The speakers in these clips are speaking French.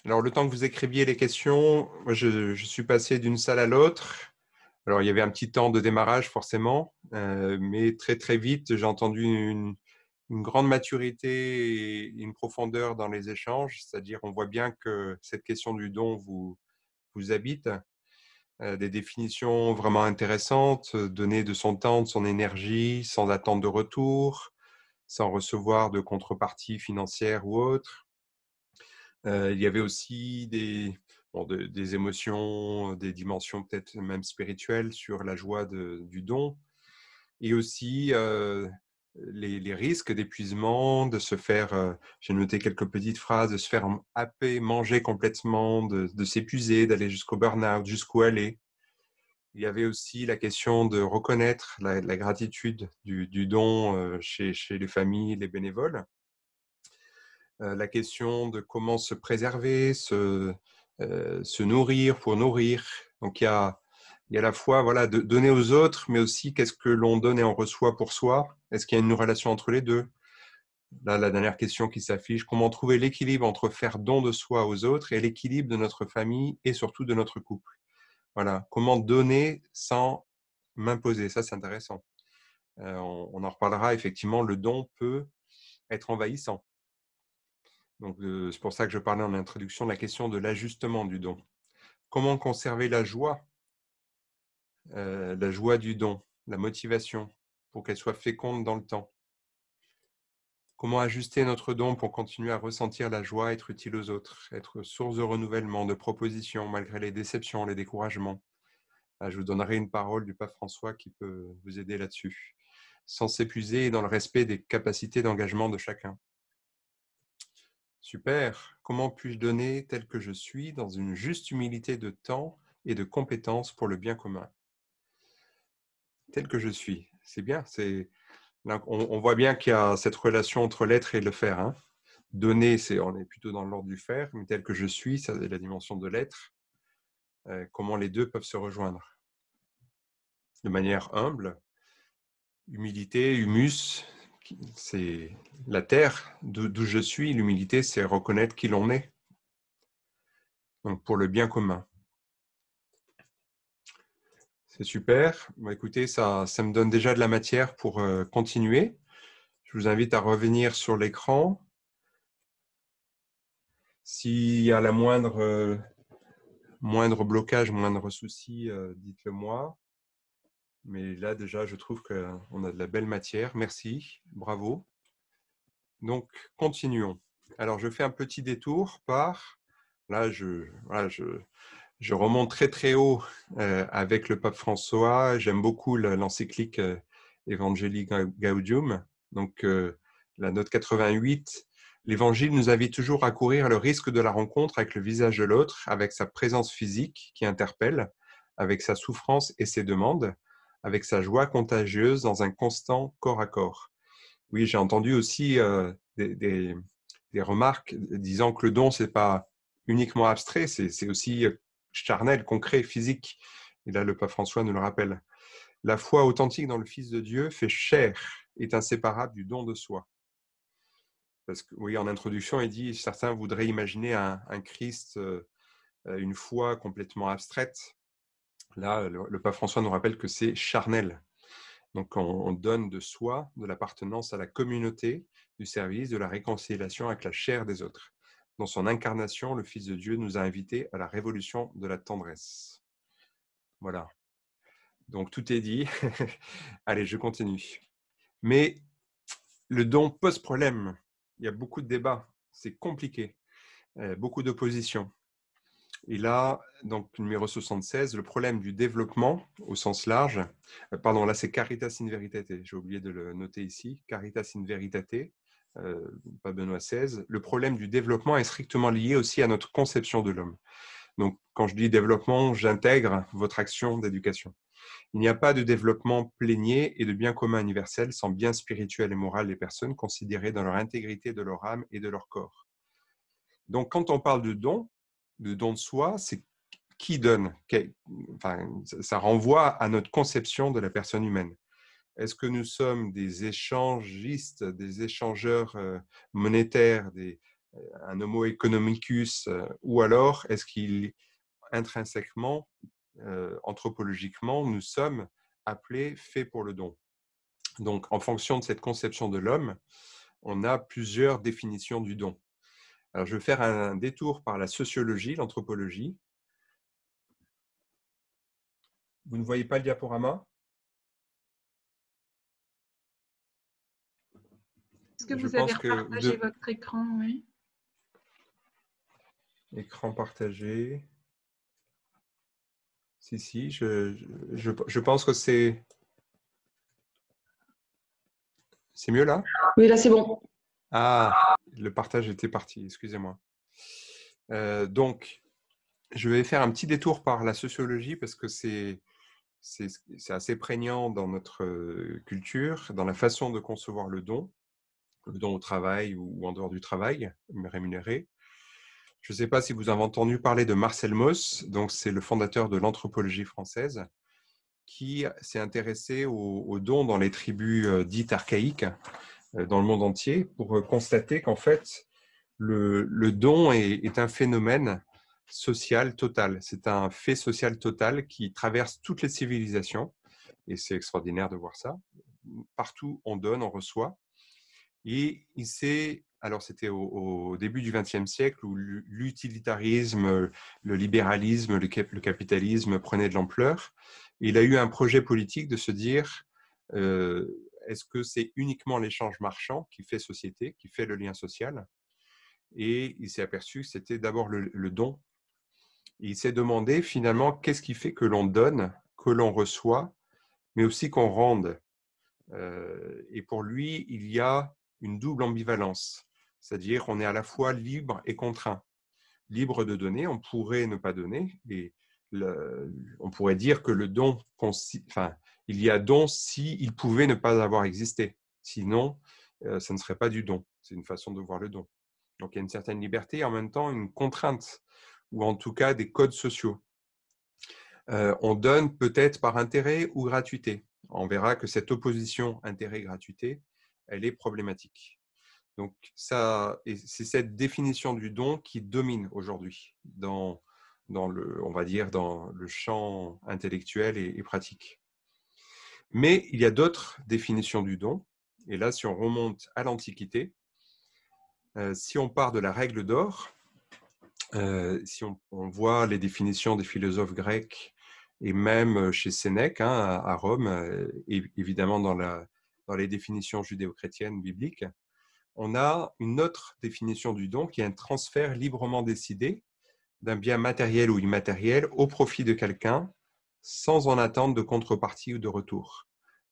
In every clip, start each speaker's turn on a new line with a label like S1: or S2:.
S1: Alors, le temps que vous écriviez les questions, moi, je suis passé d'une salle à l'autre. Alors, il y avait un petit temps de démarrage, forcément, mais très, très vite, j'ai entendu une grande maturité et une profondeur dans les échanges. C'est-à-dire, on voit bien que cette question du don vous habite. Des définitions vraiment intéressantes, donner de son temps, de son énergie, sans attente de retour, sans recevoir de contrepartie financière ou autre. Il y avait aussi des émotions, des dimensions peut-être même spirituelles sur la joie du don et aussi les risques d'épuisement, de se faire, j'ai noté quelques petites phrases, de se faire happer, manger complètement, de s'épuiser, d'aller jusqu'au burn-out, jusqu'où aller. Il y avait aussi la question de reconnaître la gratitude du don chez les familles, les bénévoles. La question de comment se préserver, se nourrir pour nourrir. Donc, il y a à la fois voilà, de donner aux autres, mais aussi qu'est-ce que l'on donne et on reçoit pour soi. Est-ce qu'il y a une relation entre les deux? Là, la dernière question qui s'affiche, comment trouver l'équilibre entre faire don de soi aux autres et l'équilibre de notre famille et surtout de notre couple? Voilà, comment donner sans m'imposer? Ça, c'est intéressant. On en reparlera, effectivement, le don peut être envahissant. Donc, c'est pour ça que je parlais en introduction de la question de l'ajustement du don. Comment conserver la joie du don, la motivation, pour qu'elle soit féconde dans le temps? Comment ajuster notre don pour continuer à ressentir la joie, être utile aux autres, être source de renouvellement, de propositions, malgré les déceptions, les découragements? Je vous donnerai une parole du pape François qui peut vous aider là-dessus, sans s'épuiser et dans le respect des capacités d'engagement de chacun. Super. Comment puis-je donner tel que je suis dans une juste humilité de temps et de compétences pour le bien commun? Tel que je suis. C'est bien. On voit bien qu'il y a cette relation entre l'être et le faire. Hein. Donner, on est plutôt dans l'ordre du faire, mais tel que je suis, ça c'est la dimension de l'être. Comment les deux peuvent se rejoindre? De manière humble, humilité, humus, c'est la terre d'où je suis. L'humilité, c'est reconnaître qui l'on est. Donc, pour le bien commun. C'est super. Bon, écoutez, ça me donne déjà de la matière pour continuer. Je vous invite à revenir sur l'écran. S'il y a la moindre blocage, moindre souci, dites-le moi. Mais là, déjà, je trouve qu'on a de la belle matière. Merci, bravo. Donc, continuons. Alors, je fais un petit détour par... Là, je remonte très, très haut avec le pape François. J'aime beaucoup l'encyclique Evangelii Gaudium. Donc, la note 88. L'Évangile nous invite toujours à courir le risque de la rencontre avec le visage de l'autre, avec sa présence physique qui interpelle, avec sa souffrance et ses demandes, avec sa joie contagieuse dans un constant corps à corps. Oui, j'ai entendu aussi des remarques disant que le don, ce n'est pas uniquement abstrait, c'est aussi charnel, concret, physique. Et là, le pape François nous le rappelle. La foi authentique dans le Fils de Dieu fait chair, est inséparable du don de soi. Parce que, oui, en introduction, il dit, certains voudraient imaginer un Christ, une foi complètement abstraite. Là, le pape François nous rappelle que c'est charnel. Donc, on donne de soi, de l'appartenance à la communauté, du service, de la réconciliation avec la chair des autres. Dans son incarnation, le Fils de Dieu nous a invités à la révolution de la tendresse. Voilà. Donc, tout est dit. Allez, je continue. Mais le don pose problème. Il y a beaucoup de débats. C'est compliqué. Beaucoup d'opposition. Et là, donc numéro 76, le problème du développement au sens large. Pardon, là c'est Caritas in Veritate, j'ai oublié de le noter ici. Caritas in Veritate, pas Benoît XVI. Le problème du développement est strictement lié aussi à notre conception de l'homme. Donc quand je dis développement, j'intègre votre action d'éducation. Il n'y a pas de développement plénier et de bien commun universel sans bien spirituel et moral des personnes considérées dans leur intégrité de leur âme et de leur corps. Donc quand on parle de don de soi, c'est qui donne? Enfin, ça renvoie à notre conception de la personne humaine. Est-ce que nous sommes des échangistes, des échangeurs monétaires, un homo economicus, ou alors est-ce qu'il intrinsèquement, anthropologiquement, nous sommes appelés, faits pour le don. Donc, en fonction de cette conception de l'homme, on a plusieurs définitions du don. Alors, je vais faire un détour par la sociologie, l'anthropologie. Vous ne voyez pas le diaporama?
S2: Est-ce que vous avez repartagé votre écran? Oui.
S1: Écran partagé. Si, je pense que c'est mieux là?
S2: Oui, là, c'est bon.
S1: Ah, le partage était parti, excusez-moi. Donc, je vais faire un petit détour par la sociologie parce que c'est assez prégnant dans notre culture, dans la façon de concevoir le don au travail ou en dehors du travail, rémunéré. Je ne sais pas si vous avez entendu parler de Marcel Mauss, donc c'est le fondateur de l'anthropologie française, qui s'est intéressé aux dons dans les tribus dites archaïques dans le monde entier pour constater qu'en fait, le don est un phénomène social total. C'est un fait social total qui traverse toutes les civilisations et c'est extraordinaire de voir ça. Partout, on donne, on reçoit. Et il s'est, alors c'était au début du XXe siècle où l'utilitarisme, le libéralisme, le capitalisme prenaient de l'ampleur. Il a eu un projet politique de se dire, est-ce que c'est uniquement l'échange marchand qui fait société, qui fait le lien social? Et il s'est aperçu que c'était d'abord le don. Et il s'est demandé finalement qu'est-ce qui fait que l'on donne, que l'on reçoit, mais aussi qu'on rende. Et pour lui, il y a une double ambivalence, c'est-à-dire on est à la fois libre et contraint. Libre de donner, on pourrait ne pas donner, et on pourrait dire que le don, il y a don s'il pouvait ne pas avoir existé. Sinon, ça ne serait pas du don. C'est une façon de voir le don. Donc, il y a une certaine liberté et en même temps une contrainte, ou en tout cas des codes sociaux. On donne peut-être par intérêt ou gratuité. On verra que cette opposition intérêt-gratuité, elle est problématique. Donc, c'est cette définition du don qui domine aujourd'hui dans on va dire, dans le champ intellectuel et pratique. Mais il y a d'autres définitions du don. Et là, si on remonte à l'Antiquité, si on part de la règle d'or, si on voit les définitions des philosophes grecs et même chez Sénèque à Rome, et évidemment dans les définitions judéo-chrétiennes bibliques, on a une autre définition du don qui est un transfert librement décidé d'un bien matériel ou immatériel au profit de quelqu'un sans en attendre de contrepartie ou de retour.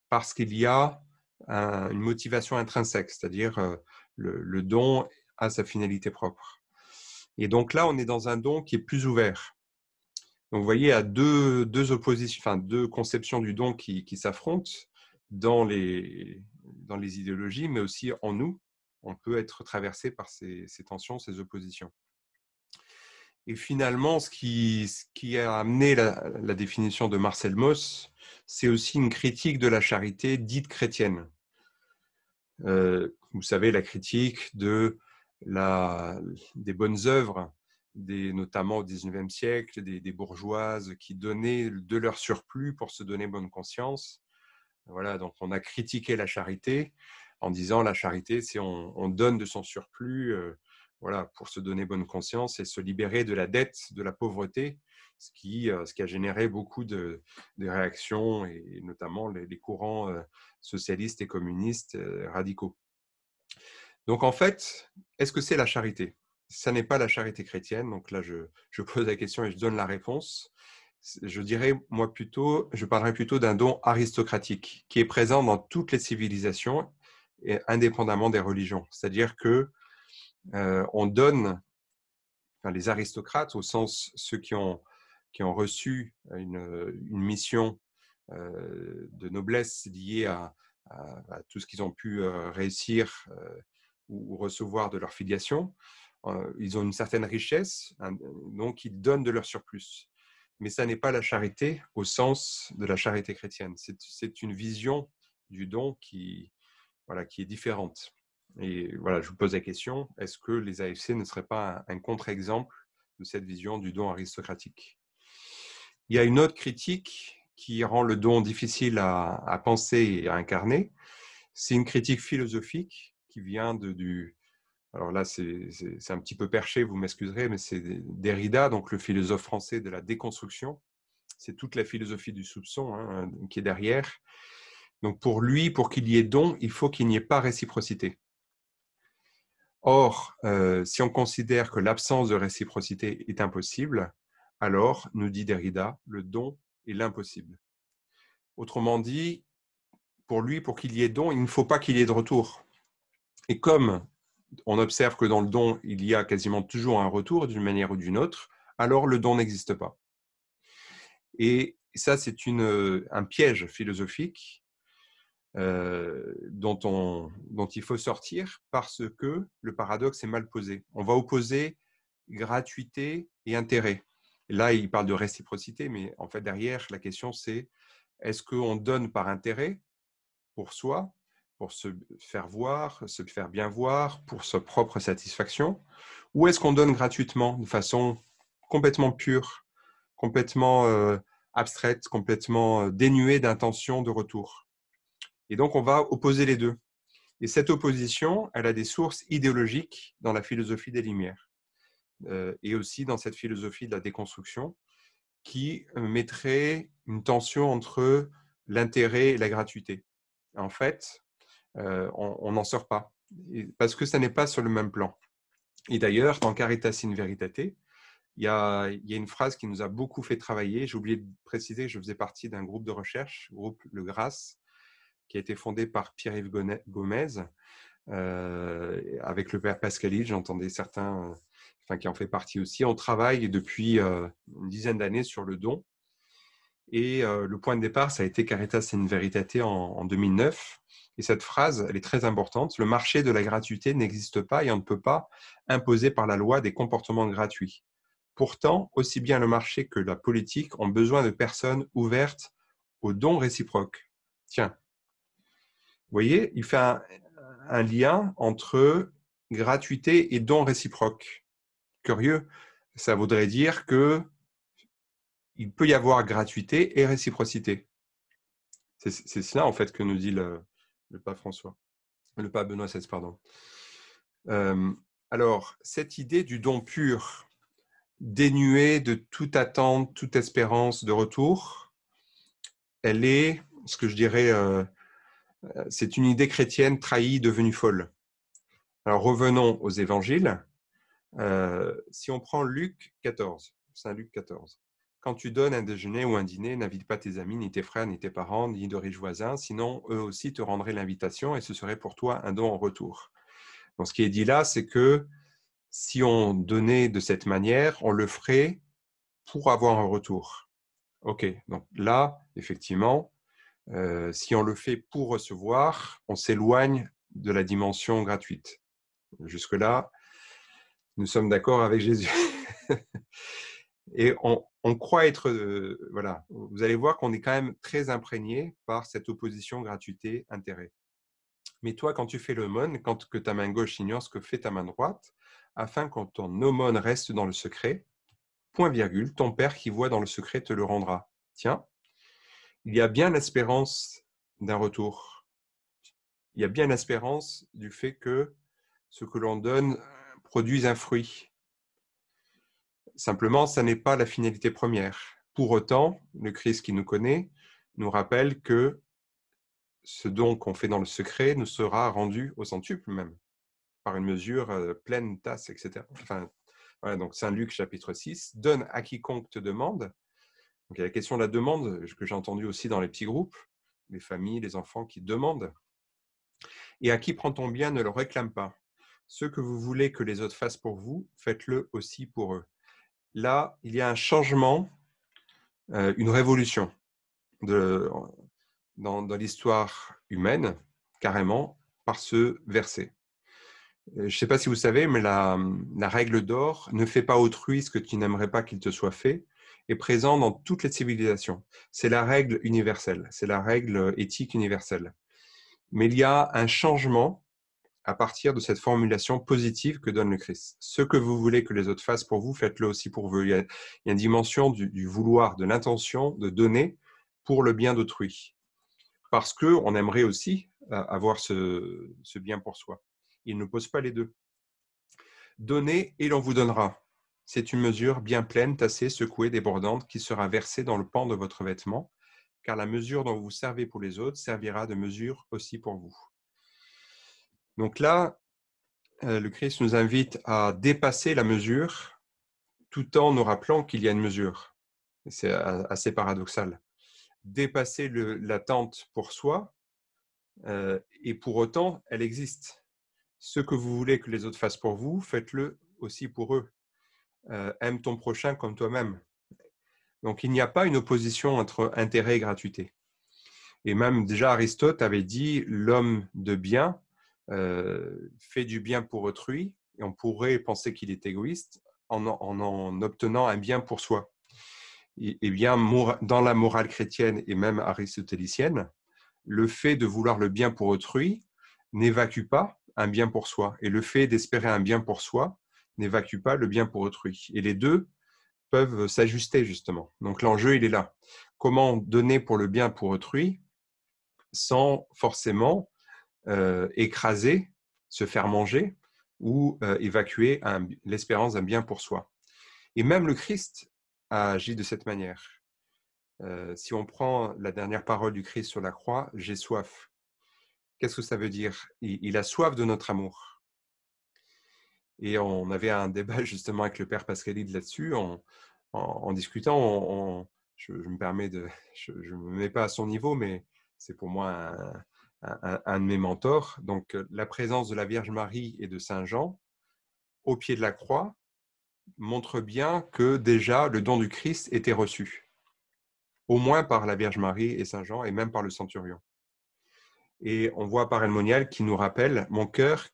S1: Parce qu'il y a une motivation intrinsèque, c'est-à-dire le don a sa finalité propre. Et donc là, on est dans un don qui est plus ouvert. Donc vous voyez, il y a deux oppositions, enfin deux conceptions du don qui s'affrontent dans les idéologies, mais aussi en nous. On peut être traversé par ces tensions, ces oppositions. Et finalement, ce qui a amené la définition de Marcel Mauss, c'est aussi une critique de la charité dite chrétienne. Vous savez, la critique des bonnes œuvres, notamment au XIXe siècle, des bourgeoises qui donnaient de leur surplus pour se donner bonne conscience. Voilà, donc on a critiqué la charité en disant la charité, c'est on donne de son surplus voilà, pour se donner bonne conscience et se libérer de la dette, de la pauvreté, ce qui a généré beaucoup de réactions et notamment les courants socialistes et communistes radicaux. Donc en fait, est-ce que c'est la charité? Ça n'est pas la charité chrétienne, donc là je pose la question et je donne la réponse. Je dirais, je parlerai plutôt d'un don aristocratique qui est présent dans toutes les civilisations, et indépendamment des religions. C'est-à-dire que on donne, enfin, les aristocrates, au sens ceux qui ont reçu une mission de noblesse liée à tout ce qu'ils ont pu réussir ou recevoir de leur filiation. Ils ont une certaine richesse, donc ils donnent de leur surplus. Mais ça n'est pas la charité au sens de la charité chrétienne. C'est une vision du don qui est différente. Et voilà, je vous pose la question, est-ce que les AFC ne seraient pas un contre-exemple de cette vision du don aristocratique? Il y a une autre critique qui rend le don difficile à penser et à incarner. C'est une critique philosophique qui vient alors là, c'est un petit peu perché, vous m'excuserez, mais c'est Derrida, donc le philosophe français de la déconstruction. C'est toute la philosophie du soupçon hein, qui est derrière. Donc pour lui, pour qu'il y ait don, il faut qu'il n'y ait pas réciprocité. Or, si on considère que l'absence de réciprocité est impossible, alors, nous dit Derrida, le don est l'impossible. Autrement dit, pour lui, pour qu'il y ait don, il ne faut pas qu'il y ait de retour. Et comme on observe que dans le don, il y a quasiment toujours un retour d'une manière ou d'une autre, alors le don n'existe pas. Et ça, c'est un piège philosophique dont il faut sortir parce que le paradoxe est mal posé. On va opposer gratuité et intérêt. Là, il parle de réciprocité, mais en fait, derrière, la question, c'est est-ce qu'on donne par intérêt pour soi, pour se faire voir, se faire bien voir, pour sa propre satisfaction, ou est-ce qu'on donne gratuitement, de façon complètement pure, complètement abstraite, complètement dénuée d'intention de retour? Et donc, on va opposer les deux. Et cette opposition, elle a des sources idéologiques dans la philosophie des Lumières et aussi dans cette philosophie de la déconstruction qui mettrait une tension entre l'intérêt et la gratuité. En fait, on n'en sort pas parce que ça n'est pas sur le même plan. Et d'ailleurs, dans Caritas in Veritate, il y a une phrase qui nous a beaucoup fait travailler. J'ai oublié de préciser que je faisais partie d'un groupe de recherche, groupe Le Grasse, qui a été fondé par Pierre-Yves Gomez, avec le père Pascalis, j'entendais certains qui en fait partie aussi. On travaille depuis une dizaine d'années sur le don. Et le point de départ, ça a été Caritas in Veritate en 2009. Et cette phrase, elle est très importante. Le marché de la gratuité n'existe pas et on ne peut pas imposer par la loi des comportements gratuits. Pourtant, aussi bien le marché que la politique ont besoin de personnes ouvertes aux dons réciproques. Tiens, vous voyez, il fait un lien entre gratuité et don réciproque. Curieux, ça voudrait dire que il peut y avoir gratuité et réciprocité. C'est cela, en fait, que nous dit le pape François, le pape Benoît XVI, pardon. Alors, cette idée du don pur, dénué de toute attente, toute espérance de retour, elle est, ce que je dirais, c'est une idée chrétienne trahie, devenue folle. Alors, revenons aux évangiles. Si on prend Luc 14, Saint Luc 14, quand tu donnes un déjeuner ou un dîner, n'invite pas tes amis, ni tes frères, ni tes parents, ni de riches voisins, sinon eux aussi te rendraient l'invitation et ce serait pour toi un don en retour. Donc, ce qui est dit là, c'est que si on donnait de cette manière, on le ferait pour avoir un retour. Ok, donc là, effectivement, si on le fait pour recevoir, on s'éloigne de la dimension gratuite. Jusque-là, nous sommes d'accord avec Jésus. Et on croit être, voilà, vous allez voir qu'on est quand même très imprégné par cette opposition gratuité-intérêt. Mais toi, quand tu fais l'aumône, quand que ta main gauche ignore ce que fait ta main droite, afin que ton aumône reste dans le secret, point virgule, ton Père qui voit dans le secret te le rendra. Tiens, il y a bien l'espérance d'un retour. Il y a bien l'espérance du fait que ce que l'on donne produise un fruit. Simplement, ça n'est pas la finalité première. Pour autant, le Christ qui nous connaît nous rappelle que ce don qu'on fait dans le secret nous sera rendu au centuple même, par une mesure pleine, tasse, etc. Enfin, voilà, donc Saint Luc chapitre 6, donne à quiconque te demande. Donc il y a la question de la demande, que j'ai entendue aussi dans les petits groupes, les familles, les enfants qui demandent. Et à qui prend ton bien, ne le réclame pas. Ce que vous voulez que les autres fassent pour vous, faites-le aussi pour eux. Là, il y a un changement, une révolution dans l'histoire humaine, carrément, par ce verset. Je ne sais pas si vous savez, mais la règle d'or, ne fais pas autrui ce que tu n'aimerais pas qu'il te soit fait, est présente dans toutes les civilisations. C'est la règle universelle, c'est la règle éthique universelle. Mais il y a un changement à partir de cette formulation positive que donne le Christ. Ce que vous voulez que les autres fassent pour vous, faites-le aussi pour vous. Il y a une dimension du vouloir, de l'intention de donner pour le bien d'autrui. Parce qu'on aimerait aussi avoir ce bien pour soi. Il ne pose pas les deux. Donnez et l'on vous donnera. C'est une mesure bien pleine, tassée, secouée, débordante, qui sera versée dans le pan de votre vêtement, car la mesure dont vous vous servez pour les autres servira de mesure aussi pour vous. Donc là, le Christ nous invite à dépasser la mesure tout en nous rappelant qu'il y a une mesure. C'est assez paradoxal. Dépasser l'attente pour soi, et pour autant, elle existe. Ce que vous voulez que les autres fassent pour vous, faites-le aussi pour eux. Aime ton prochain comme toi-même. Donc, il n'y a pas une opposition entre intérêt et gratuité. Et même déjà Aristote avait dit l'homme de bien fait du bien pour autrui, et on pourrait penser qu'il est égoïste en obtenant un bien pour soi. Et bien, dans la morale chrétienne et même aristotélicienne, le fait de vouloir le bien pour autrui n'évacue pas un bien pour soi. Et le fait d'espérer un bien pour soi n'évacue pas le bien pour autrui. Et les deux peuvent s'ajuster, justement. Donc l'enjeu, il est là. Comment donner pour le bien pour autrui sans forcément écraser, se faire manger ou évacuer l'espérance d'un bien pour soi. Et même le Christ a agi de cette manière. Si on prend la dernière parole du Christ sur la croix, « J'ai soif ». Qu'est-ce que ça veut dire? Il a soif de notre amour. Et on avait un débat justement avec le père Pascalide là-dessus. En discutant, je me permets je ne me mets pas à son niveau, mais c'est pour moi un de mes mentors. Donc, la présence de la Vierge Marie et de Saint Jean au pied de la croix montre bien que déjà le don du Christ était reçu, au moins par la Vierge Marie et Saint Jean, et même par le centurion. Et on voit par El Monial qui nous rappelle « Mon cœur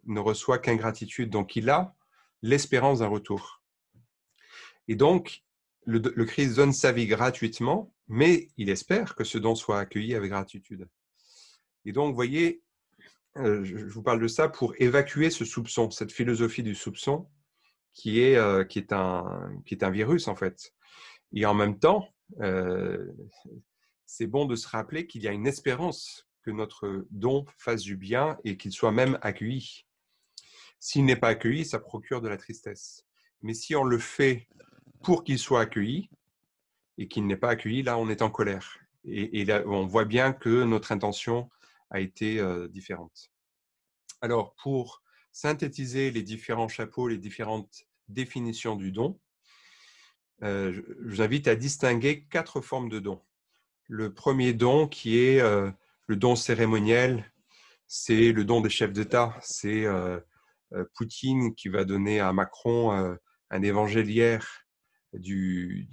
S1: ne reçoit qu'ingratitude ». Donc, il a l'espérance d'un retour. Et donc, le Christ donne sa vie gratuitement, mais il espère que ce don soit accueilli avec gratitude. Et donc, vous voyez, je vous parle de ça pour évacuer ce soupçon, cette philosophie du soupçon qui est un virus, en fait. Et en même temps, c'est bon de se rappeler qu'il y a une espérance que notre don fasse du bien et qu'il soit même accueilli. S'il n'est pas accueilli, ça procure de la tristesse. Mais si on le fait pour qu'il soit accueilli et qu'il n'est pas accueilli, là, on est en colère. Et là, on voit bien que notre intention a été différente. Alors, pour synthétiser les différents chapeaux, les différentes définitions du don, je vous invite à distinguer 4 formes de dons. Le premier don qui est le don cérémoniel, c'est le don des chefs d'État. C'est Poutine qui va donner à Macron un évangéliaire du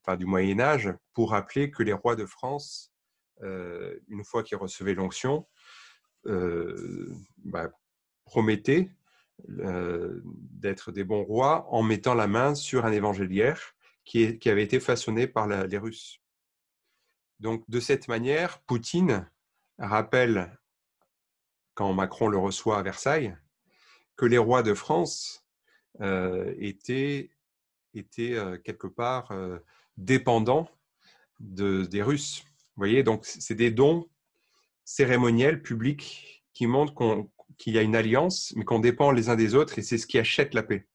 S1: Moyen-Âge pour rappeler que les rois de France, une fois qu'ils recevaient l'onction, promettaient d'être des bons rois en mettant la main sur un évangéliaire qui avait été façonné par les Russes. Donc, de cette manière, Poutine rappelle, quand Macron le reçoit à Versailles, que les rois de France étaient quelque part dépendants des Russes. Vous voyez, donc c'est des dons cérémoniels, publics, qui montrent qu'il y a une alliance, mais qu'on dépend les uns des autres, et c'est ce qui achète la paix.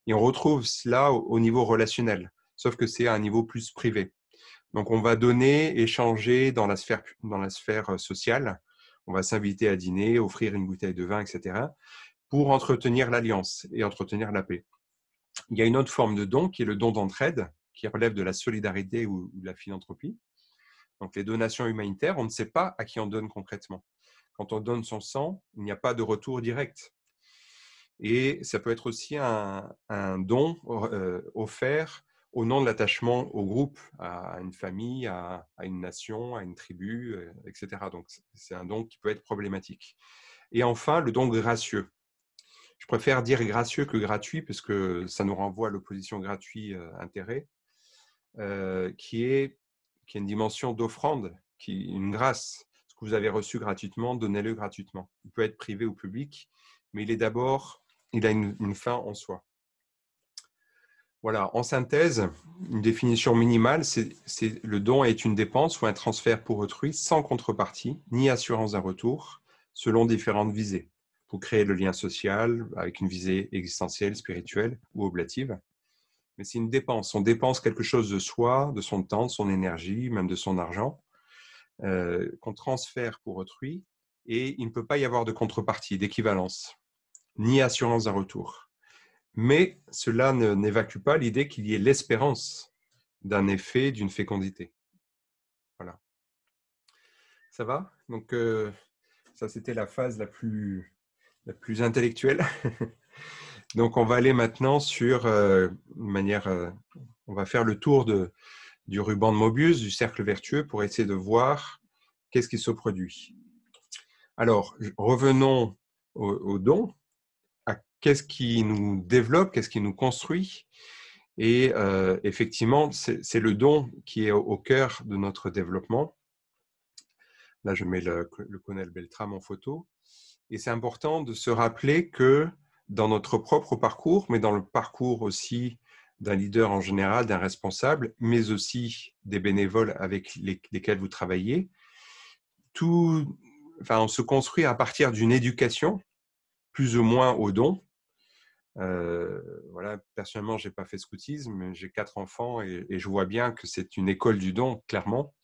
S1: Et on retrouve cela au niveau relationnel, sauf que c'est à un niveau plus privé. Donc, on va donner, échanger dans la sphère sociale. On va s'inviter à dîner, offrir une bouteille de vin, etc., pour entretenir l'alliance et entretenir la paix. Il y a une autre forme de don qui est le don d'entraide, qui relève de la solidarité ou de la philanthropie. Donc, les donations humanitaires, on ne sait pas à qui on donne concrètement. Quand on donne son sang, il n'y a pas de retour direct. Et ça peut être aussi un don offert au nom de l'attachement au groupe, à une famille, à une nation, à une tribu, etc. Donc, c'est un don qui peut être problématique. Et enfin, le don gracieux. Je préfère dire gracieux que gratuit, parce que ça nous renvoie à l'opposition gratuit-intérêt, qui est une dimension d'offrande, une grâce, ce que vous avez reçu gratuitement, donnez-le gratuitement. Il peut être privé ou public, mais il a une fin en soi. Voilà, en synthèse, une définition minimale, c'est le don est une dépense ou un transfert pour autrui sans contrepartie, ni assurance d'un retour, selon différentes visées, pour créer le lien social avec une visée existentielle, spirituelle ou oblative. Mais c'est une dépense. On dépense quelque chose de soi, de son temps, de son énergie, même de son argent, qu'on transfère pour autrui, et il ne peut pas y avoir de contrepartie, d'équivalence, ni assurance d'un retour. Mais cela n'évacue pas l'idée qu'il y ait l'espérance d'un effet, d'une fécondité. Voilà. Ça va? Donc, ça, c'était la phase la plus intellectuelle. Donc, on va aller maintenant sur on va faire le tour du ruban de Mobius, du cercle vertueux, pour essayer de voir qu'est-ce qui se produit. Alors, revenons au don. Qu'est-ce qui nous développe, qu'est-ce qui nous construit? Et effectivement, c'est le don qui est au cœur de notre développement. Là, je mets le colonel Beltrame en photo. Et c'est important de se rappeler que dans notre propre parcours, mais dans le parcours aussi d'un leader en général, d'un responsable, mais aussi des bénévoles avec lesquels vous travaillez, on se construit à partir d'une éducation, plus ou moins au don. Voilà, personnellement, je n'ai pas fait scoutisme, mais j'ai 4 enfants et je vois bien que c'est une école du don, clairement.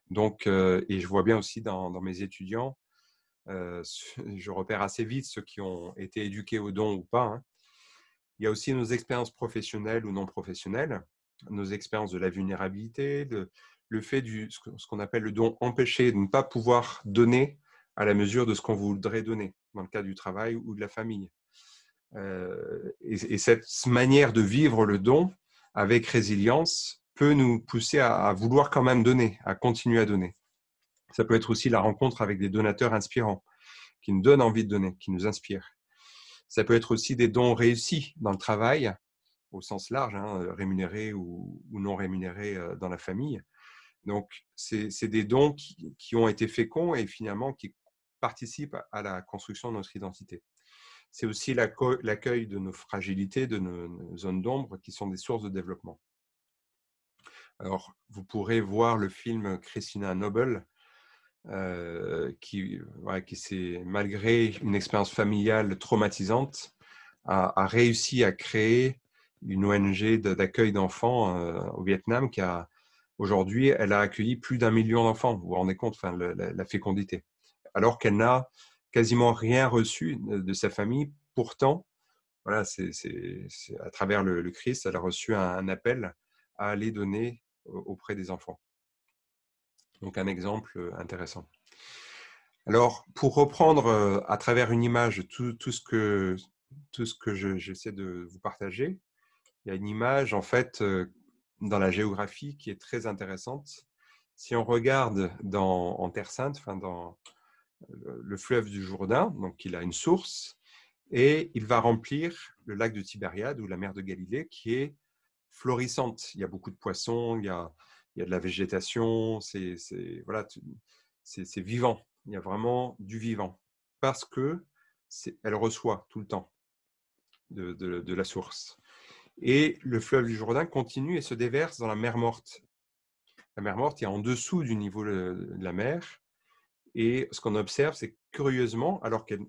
S1: Donc, et je vois bien aussi dans mes étudiants, je repère assez vite ceux qui ont été éduqués au don ou pas. Hein. Il y a aussi nos expériences professionnelles ou non professionnelles, nos expériences de la vulnérabilité, le fait ce qu'on appelle le don empêché, de ne pas pouvoir donner à la mesure de ce qu'on voudrait donner, dans le cas du travail ou de la famille. Et cette manière de vivre le don avec résilience peut nous pousser à vouloir quand même donner, à continuer à donner. Ça peut être aussi la rencontre avec des donateurs inspirants, qui nous donnent envie de donner, qui nous inspirent. Ça peut être aussi des dons réussis dans le travail, au sens large, hein, rémunérés ou non rémunérés dans la famille. Donc, c'est des dons qui ont été féconds et finalement qui participent à la construction de notre identité. C'est aussi l'accueil de nos fragilités, de nos zones d'ombre qui sont des sources de développement. Alors, vous pourrez voir le film Christina Noble, qui s'est, malgré une expérience familiale traumatisante, a réussi à créer une ONG d'accueil d'enfants au Vietnam qui a, aujourd'hui, elle a accueilli plus d'1 million d'enfants. Vous vous rendez compte, la fécondité. Alors qu'elle n'a quasiment rien reçu de sa famille. Pourtant, voilà, c'est à travers le Christ, elle a reçu un appel à aller donner auprès des enfants. Donc, un exemple intéressant. Alors, pour reprendre à travers une image tout ce que j'essaie de vous partager, il y a une image, en fait, dans la géographie qui est très intéressante. Si on regarde en Terre Sainte, dans le fleuve du Jourdain, donc il a une source, et il va remplir le lac de Tibériade ou la mer de Galilée qui est florissante. Il y a beaucoup de poissons, il y a de la végétation, c'est vivant. Il y a vraiment du vivant parce qu'elle reçoit tout le temps de la source. Et le fleuve du Jourdain continue et se déverse dans la mer Morte. La mer Morte est en dessous du niveau de la mer. Et ce qu'on observe, c'est curieusement, alors qu'elle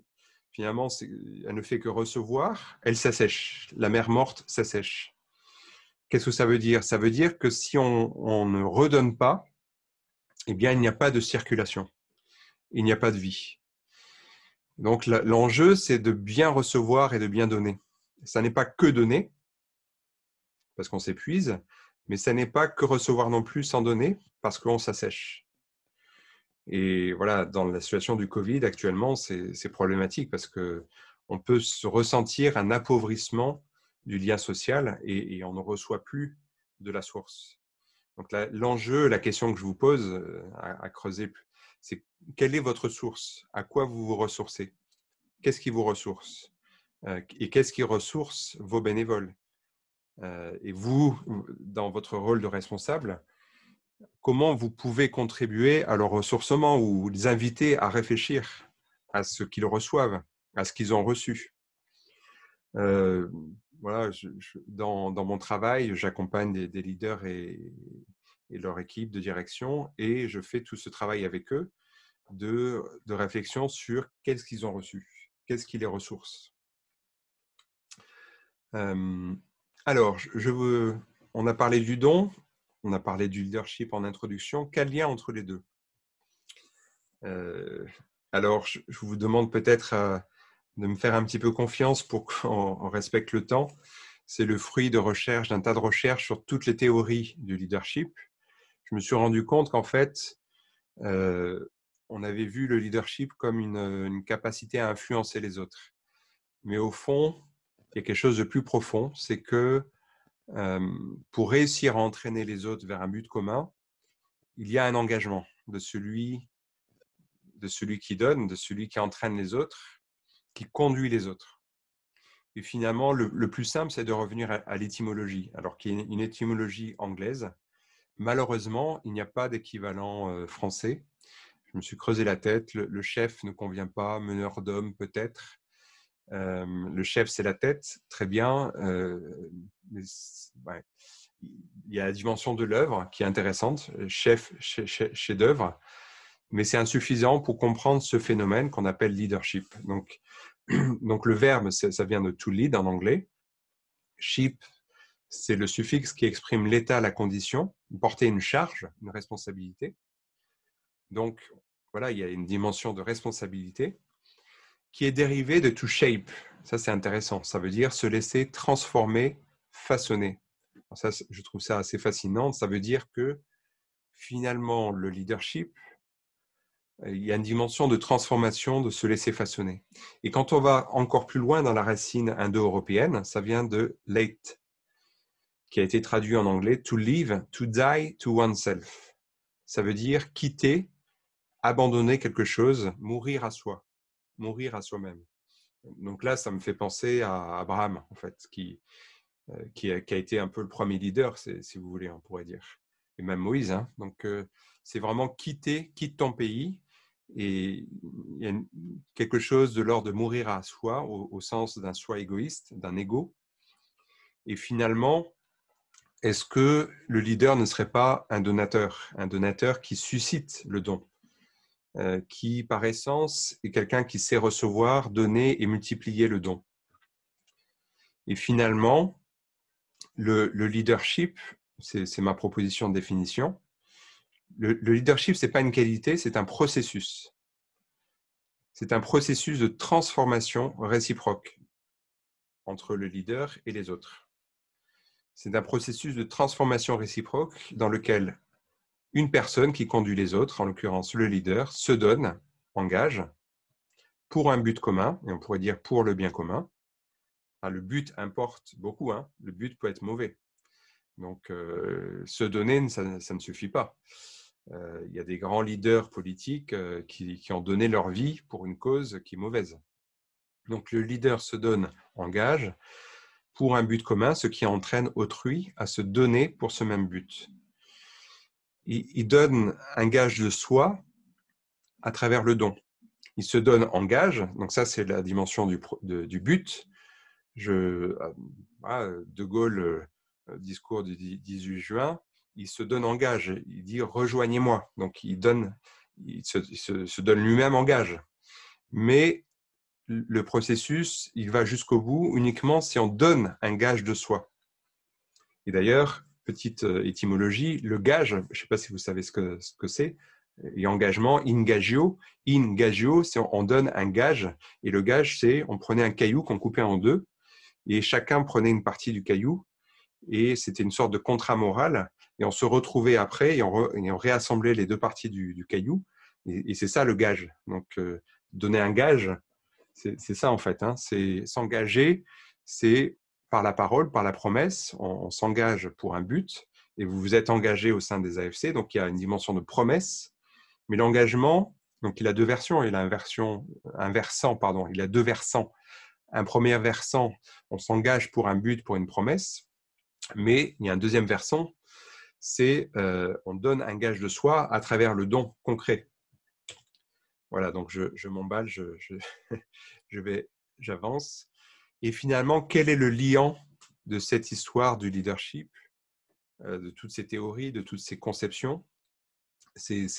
S1: finalement, elle ne fait que recevoir, elle s'assèche. La mer Morte s'assèche. Qu'est-ce que ça veut dire? Ça veut dire que si on ne redonne pas, eh bien, il n'y a pas de circulation. Il n'y a pas de vie. Donc, l'enjeu, c'est de bien recevoir et de bien donner. Ça n'est pas que donner, parce qu'on s'épuise, mais ça n'est pas que recevoir non plus sans donner, parce qu'on s'assèche. Et voilà, dans la situation du Covid actuellement, c'est problématique parce qu'on peut se ressentir un appauvrissement du lien social et on ne reçoit plus de la source. Donc l'enjeu, la question que je vous pose à creuser, c'est quelle est votre source? À quoi vous vous ressourcez? Qu'est-ce qui vous ressource? Et qu'est-ce qui ressource vos bénévoles? Et vous, dans votre rôle de responsable, comment vous pouvez contribuer à leur ressourcement ou les inviter à réfléchir à ce qu'ils reçoivent, à ce qu'ils ont reçu. Voilà, dans mon travail, j'accompagne des leaders et leur équipe de direction et je fais tout ce travail avec eux de réflexion sur qu'est-ce qu'ils ont reçu, qu'est-ce qui les ressource. Alors, on a parlé du don, on a parlé du leadership en introduction. Quel lien entre les deux? Alors, je vous demande peut-être de me faire un petit peu confiance pour qu'on respecte le temps. C'est le fruit de recherche, d'un tas de recherches sur toutes les théories du leadership. Je me suis rendu compte qu'en fait, on avait vu le leadership comme une capacité à influencer les autres. Mais au fond, il y a quelque chose de plus profond, c'est que pour réussir à entraîner les autres vers un but commun, il y a un engagement de celui qui donne, de celui qui entraîne les autres, qui conduit les autres. Et finalement, le plus simple, c'est de revenir à l'étymologie, alors qu'il y a une étymologie anglaise. Malheureusement, il n'y a pas d'équivalent français. Je me suis creusé la tête. Le chef ne convient pas, meneur d'hommes peut-être. Le chef, c'est la tête, très bien. Mais ouais. Il y a la dimension de l'œuvre qui est intéressante, chef d'œuvre, mais c'est insuffisant pour comprendre ce phénomène qu'on appelle leadership. Donc le verbe, ça vient de to lead en anglais. Ship, c'est le suffixe qui exprime l'état, la condition, porter une charge, une responsabilité. Donc, voilà, il y a une dimension de responsabilité qui est dérivée de to shape. Ça, c'est intéressant. Ça veut dire se laisser transformer, façonner. Alors ça, je trouve ça assez fascinant. Ça veut dire que finalement, le leadership, il y a une dimension de transformation, de se laisser façonner. Et quand on va encore plus loin dans la racine indo-européenne, ça vient de late, qui a été traduit en anglais to live, to die to oneself. Ça veut dire quitter, abandonner quelque chose, mourir à soi, mourir à soi-même. Donc là, ça me fait penser à Abraham, en fait, qui a été un peu le premier leader, si vous voulez, on pourrait dire. Et même Moïse. Hein. Donc, c'est vraiment quitte ton pays. Et il y a quelque chose de l'ordre de mourir à soi, au sens d'un soi égoïste, d'un ego. Et finalement, est-ce que le leader ne serait pas un donateur qui suscite le don, qui par essence est quelqu'un qui sait recevoir, donner et multiplier le don? Et finalement, le leadership, c'est ma proposition de définition. Le leadership, ce n'est pas une qualité, c'est un processus. C'est un processus de transformation réciproque entre le leader et les autres. C'est un processus de transformation réciproque dans lequel une personne qui conduit les autres, en l'occurrence le leader, se donne, engage, pour un but commun, et on pourrait dire pour le bien commun. Le but importe beaucoup, hein. Le but peut être mauvais. Donc, se donner, ça ne suffit pas. Il y a des grands leaders politiques qui ont donné leur vie pour une cause qui est mauvaise. Donc, le leader se donne, engage, pour un but commun, ce qui entraîne autrui à se donner pour ce même but. Il donne un gage de soi à travers le don. Il se donne en gage, donc ça c'est la dimension du but. De Gaulle, discours du 18 juin, il se donne en gage, il dit « rejoignez-moi ». Donc il se donne lui-même en gage. Mais le processus, il va jusqu'au bout uniquement si on donne un gage de soi. Et d'ailleurs, petite étymologie, le gage, je ne sais pas si vous savez ce que c'est, et engagement, ingagio, c'est on donne un gage, et le gage, c'est on prenait un caillou qu'on coupait en deux, et chacun prenait une partie du caillou, et c'était une sorte de contrat moral, et on se retrouvait après, et on réassemblait les deux parties du caillou, et c'est ça le gage. Donc, donner un gage, c'est ça en fait, hein. C'est s'engager, c'est par la parole, par la promesse, on s'engage pour un but, et vous vous êtes engagé au sein des AFC, donc il y a une dimension de promesse, mais l'engagement, donc il a deux versions, il a il a deux versants. Un premier versant, on s'engage pour un but, pour une promesse, mais il y a un deuxième versant, c'est on donne un gage de soi à travers le don concret. Voilà, donc je m'emballe, j'avance. Et finalement, quel est le liant de cette histoire du leadership, de toutes ces théories, de toutes ces conceptions? C'est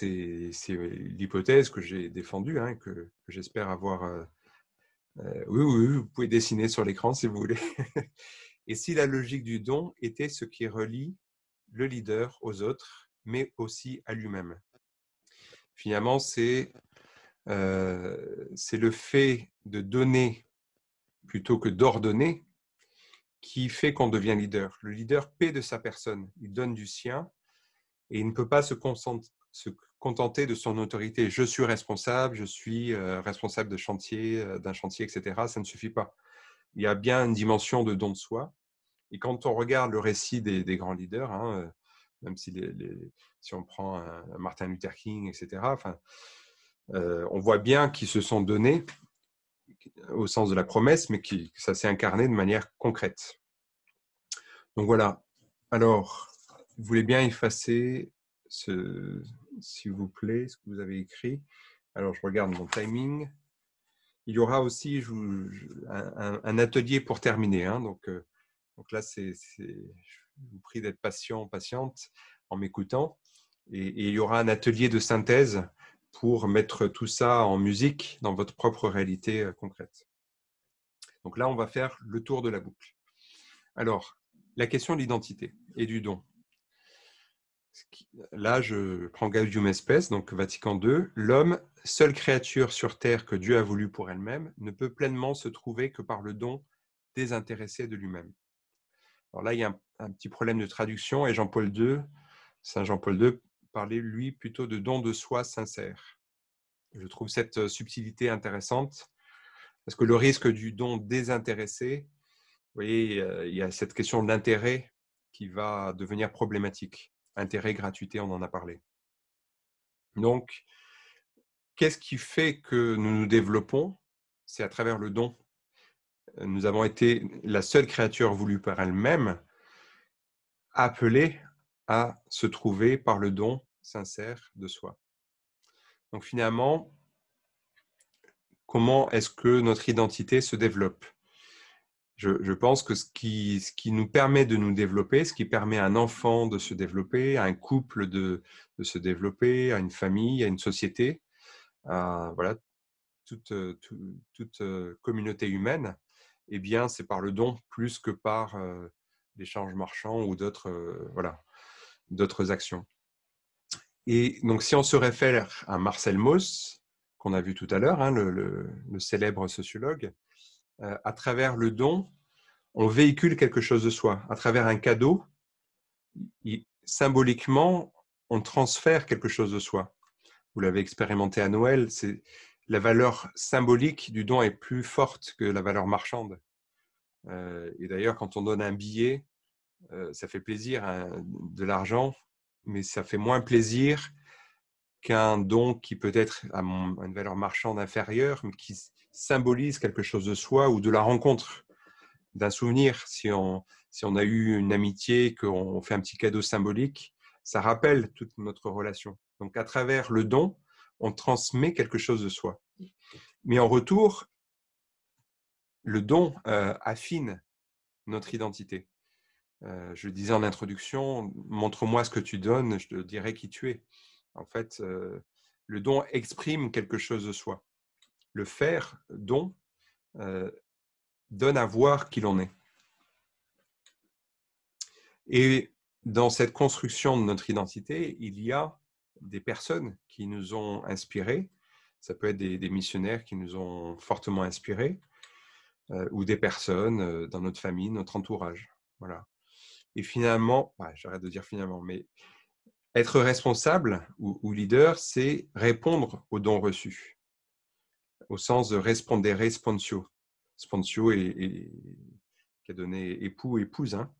S1: l'hypothèse que j'ai défendue, hein, que j'espère avoir… oui, vous pouvez dessiner sur l'écran si vous voulez. Et si la logique du don était ce qui relie le leader aux autres, mais aussi à lui-même? Finalement, c'est le fait de donner plutôt que d'ordonner qui fait qu'on devient leader. Le leader paie de sa personne, il donne du sien et il ne peut pas se contenter de son autorité. Je suis responsable, je suis responsable de chantier, d'un chantier, etc. Ça ne suffit pas. Il y a bien une dimension de don de soi. Et quand on regarde le récit des grands leaders, hein, même si, si on prend un Martin Luther King, etc., enfin, on voit bien qu'ils se sont donnés au sens de la promesse, mais que ça s'est incarné de manière concrète. Donc voilà. Alors, vous voulez bien effacer s'il vous plaît, ce que vous avez écrit. Alors, je regarde mon timing. Il y aura aussi un atelier pour terminer. Hein, donc là, je vous prie d'être patient, patiente en m'écoutant. Et il y aura un atelier de synthèse pour mettre tout ça en musique dans votre propre réalité concrète. Donc là, on va faire le tour de la boucle. Alors, la question de l'identité et du don. Là, je prends Gaudium et Spes, donc Vatican II. L'homme, seule créature sur terre que Dieu a voulu pour elle-même, ne peut pleinement se trouver que par le don désintéressé de lui-même. Alors là, il y a un petit problème de traduction et Saint Jean-Paul II parlait, lui, plutôt de don de soi sincère. Je trouve cette subtilité intéressante parce que le risque du don désintéressé, vous voyez, il y a cette question de l'intérêt qui va devenir problématique. Intérêt, gratuité, on en a parlé. Donc, qu'est-ce qui fait que nous nous développons? C'est à travers le don. Nous avons été la seule créature voulue par elle-même, appelée à se trouver par le don sincère de soi. Donc finalement, comment est-ce que notre identité se développe? Je pense que ce qui nous permet de nous développer, ce qui permet à un enfant de se développer, à un couple de se développer, à une famille, à une société, à voilà, toute communauté humaine, eh bien, c'est par le don plus que par l'échange marchand ou d'autres actions. Et donc, si on se réfère à Marcel Mauss, qu'on a vu tout à l'heure, hein, le célèbre sociologue, à travers le don, on véhicule quelque chose de soi. À travers un cadeau, symboliquement, on transfère quelque chose de soi. Vous l'avez expérimenté à Noël, la valeur symbolique du don est plus forte que la valeur marchande. Et d'ailleurs, quand on donne un billet, ça fait plaisir, hein, de l'argent, mais ça fait moins plaisir qu'un don qui peut être à une valeur marchande inférieure, mais qui symbolise quelque chose de soi ou de la rencontre, d'un souvenir. Si on a eu une amitié, qu'on fait un petit cadeau symbolique, ça rappelle toute notre relation. Donc, à travers le don, on transmet quelque chose de soi. Mais en retour, le don affine notre identité. Je le disais en introduction, montre-moi ce que tu donnes, je te dirai qui tu es. En fait, le don exprime quelque chose de soi. Le faire, don, donne à voir qui l'on est. Et dans cette construction de notre identité, il y a des personnes qui nous ont inspirés. Ça peut être des missionnaires qui nous ont fortement inspirés, ou des personnes dans notre famille, notre entourage. Voilà. Et finalement, j'arrête de dire finalement, mais être responsable ou leader, c'est répondre aux dons reçus, au sens de respondere sponsio. Sponsio qui a donné époux, épouse. Hein.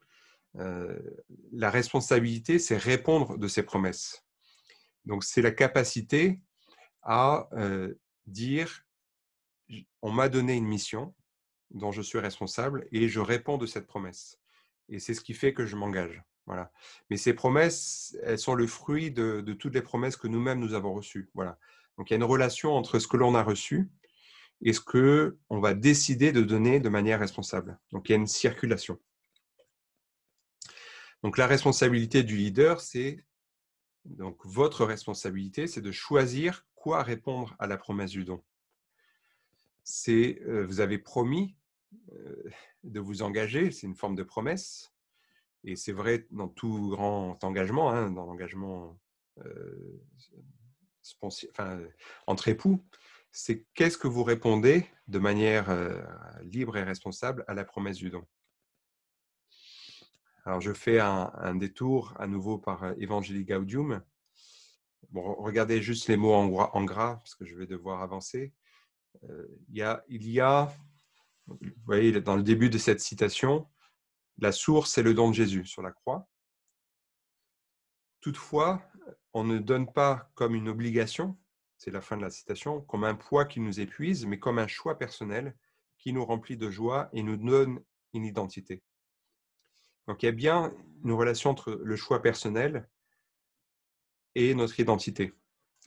S1: La responsabilité, c'est répondre de ses promesses. Donc, c'est la capacité à dire, on m'a donné une mission dont je suis responsable et je réponds de cette promesse. Et c'est ce qui fait que je m'engage. Voilà. Mais ces promesses, elles sont le fruit de toutes les promesses que nous-mêmes nous avons reçues. Voilà. Donc, il y a une relation entre ce que l'on a reçu et ce qu'on va décider de donner de manière responsable. Donc, il y a une circulation. Donc, la responsabilité du leader, donc votre responsabilité, c'est de choisir quoi répondre à la promesse du don. Vous avez promis de vous engager, c'est une forme de promesse, et c'est vrai dans tout grand engagement, hein, dans l'engagement entre époux, c'est qu'est-ce que vous répondez de manière libre et responsable à la promesse du don. Alors, je fais un détour à nouveau par Evangelii Gaudium. Bon, regardez juste les mots en gras, parce que je vais devoir avancer. Il y a, vous voyez, dans le début de cette citation, la source, c'est le don de Jésus sur la croix. Toutefois, on ne donne pas comme une obligation, c'est la fin de la citation, comme un poids qui nous épuise, mais comme un choix personnel qui nous remplit de joie et nous donne une identité. Donc, il y a bien une relation entre le choix personnel et notre identité.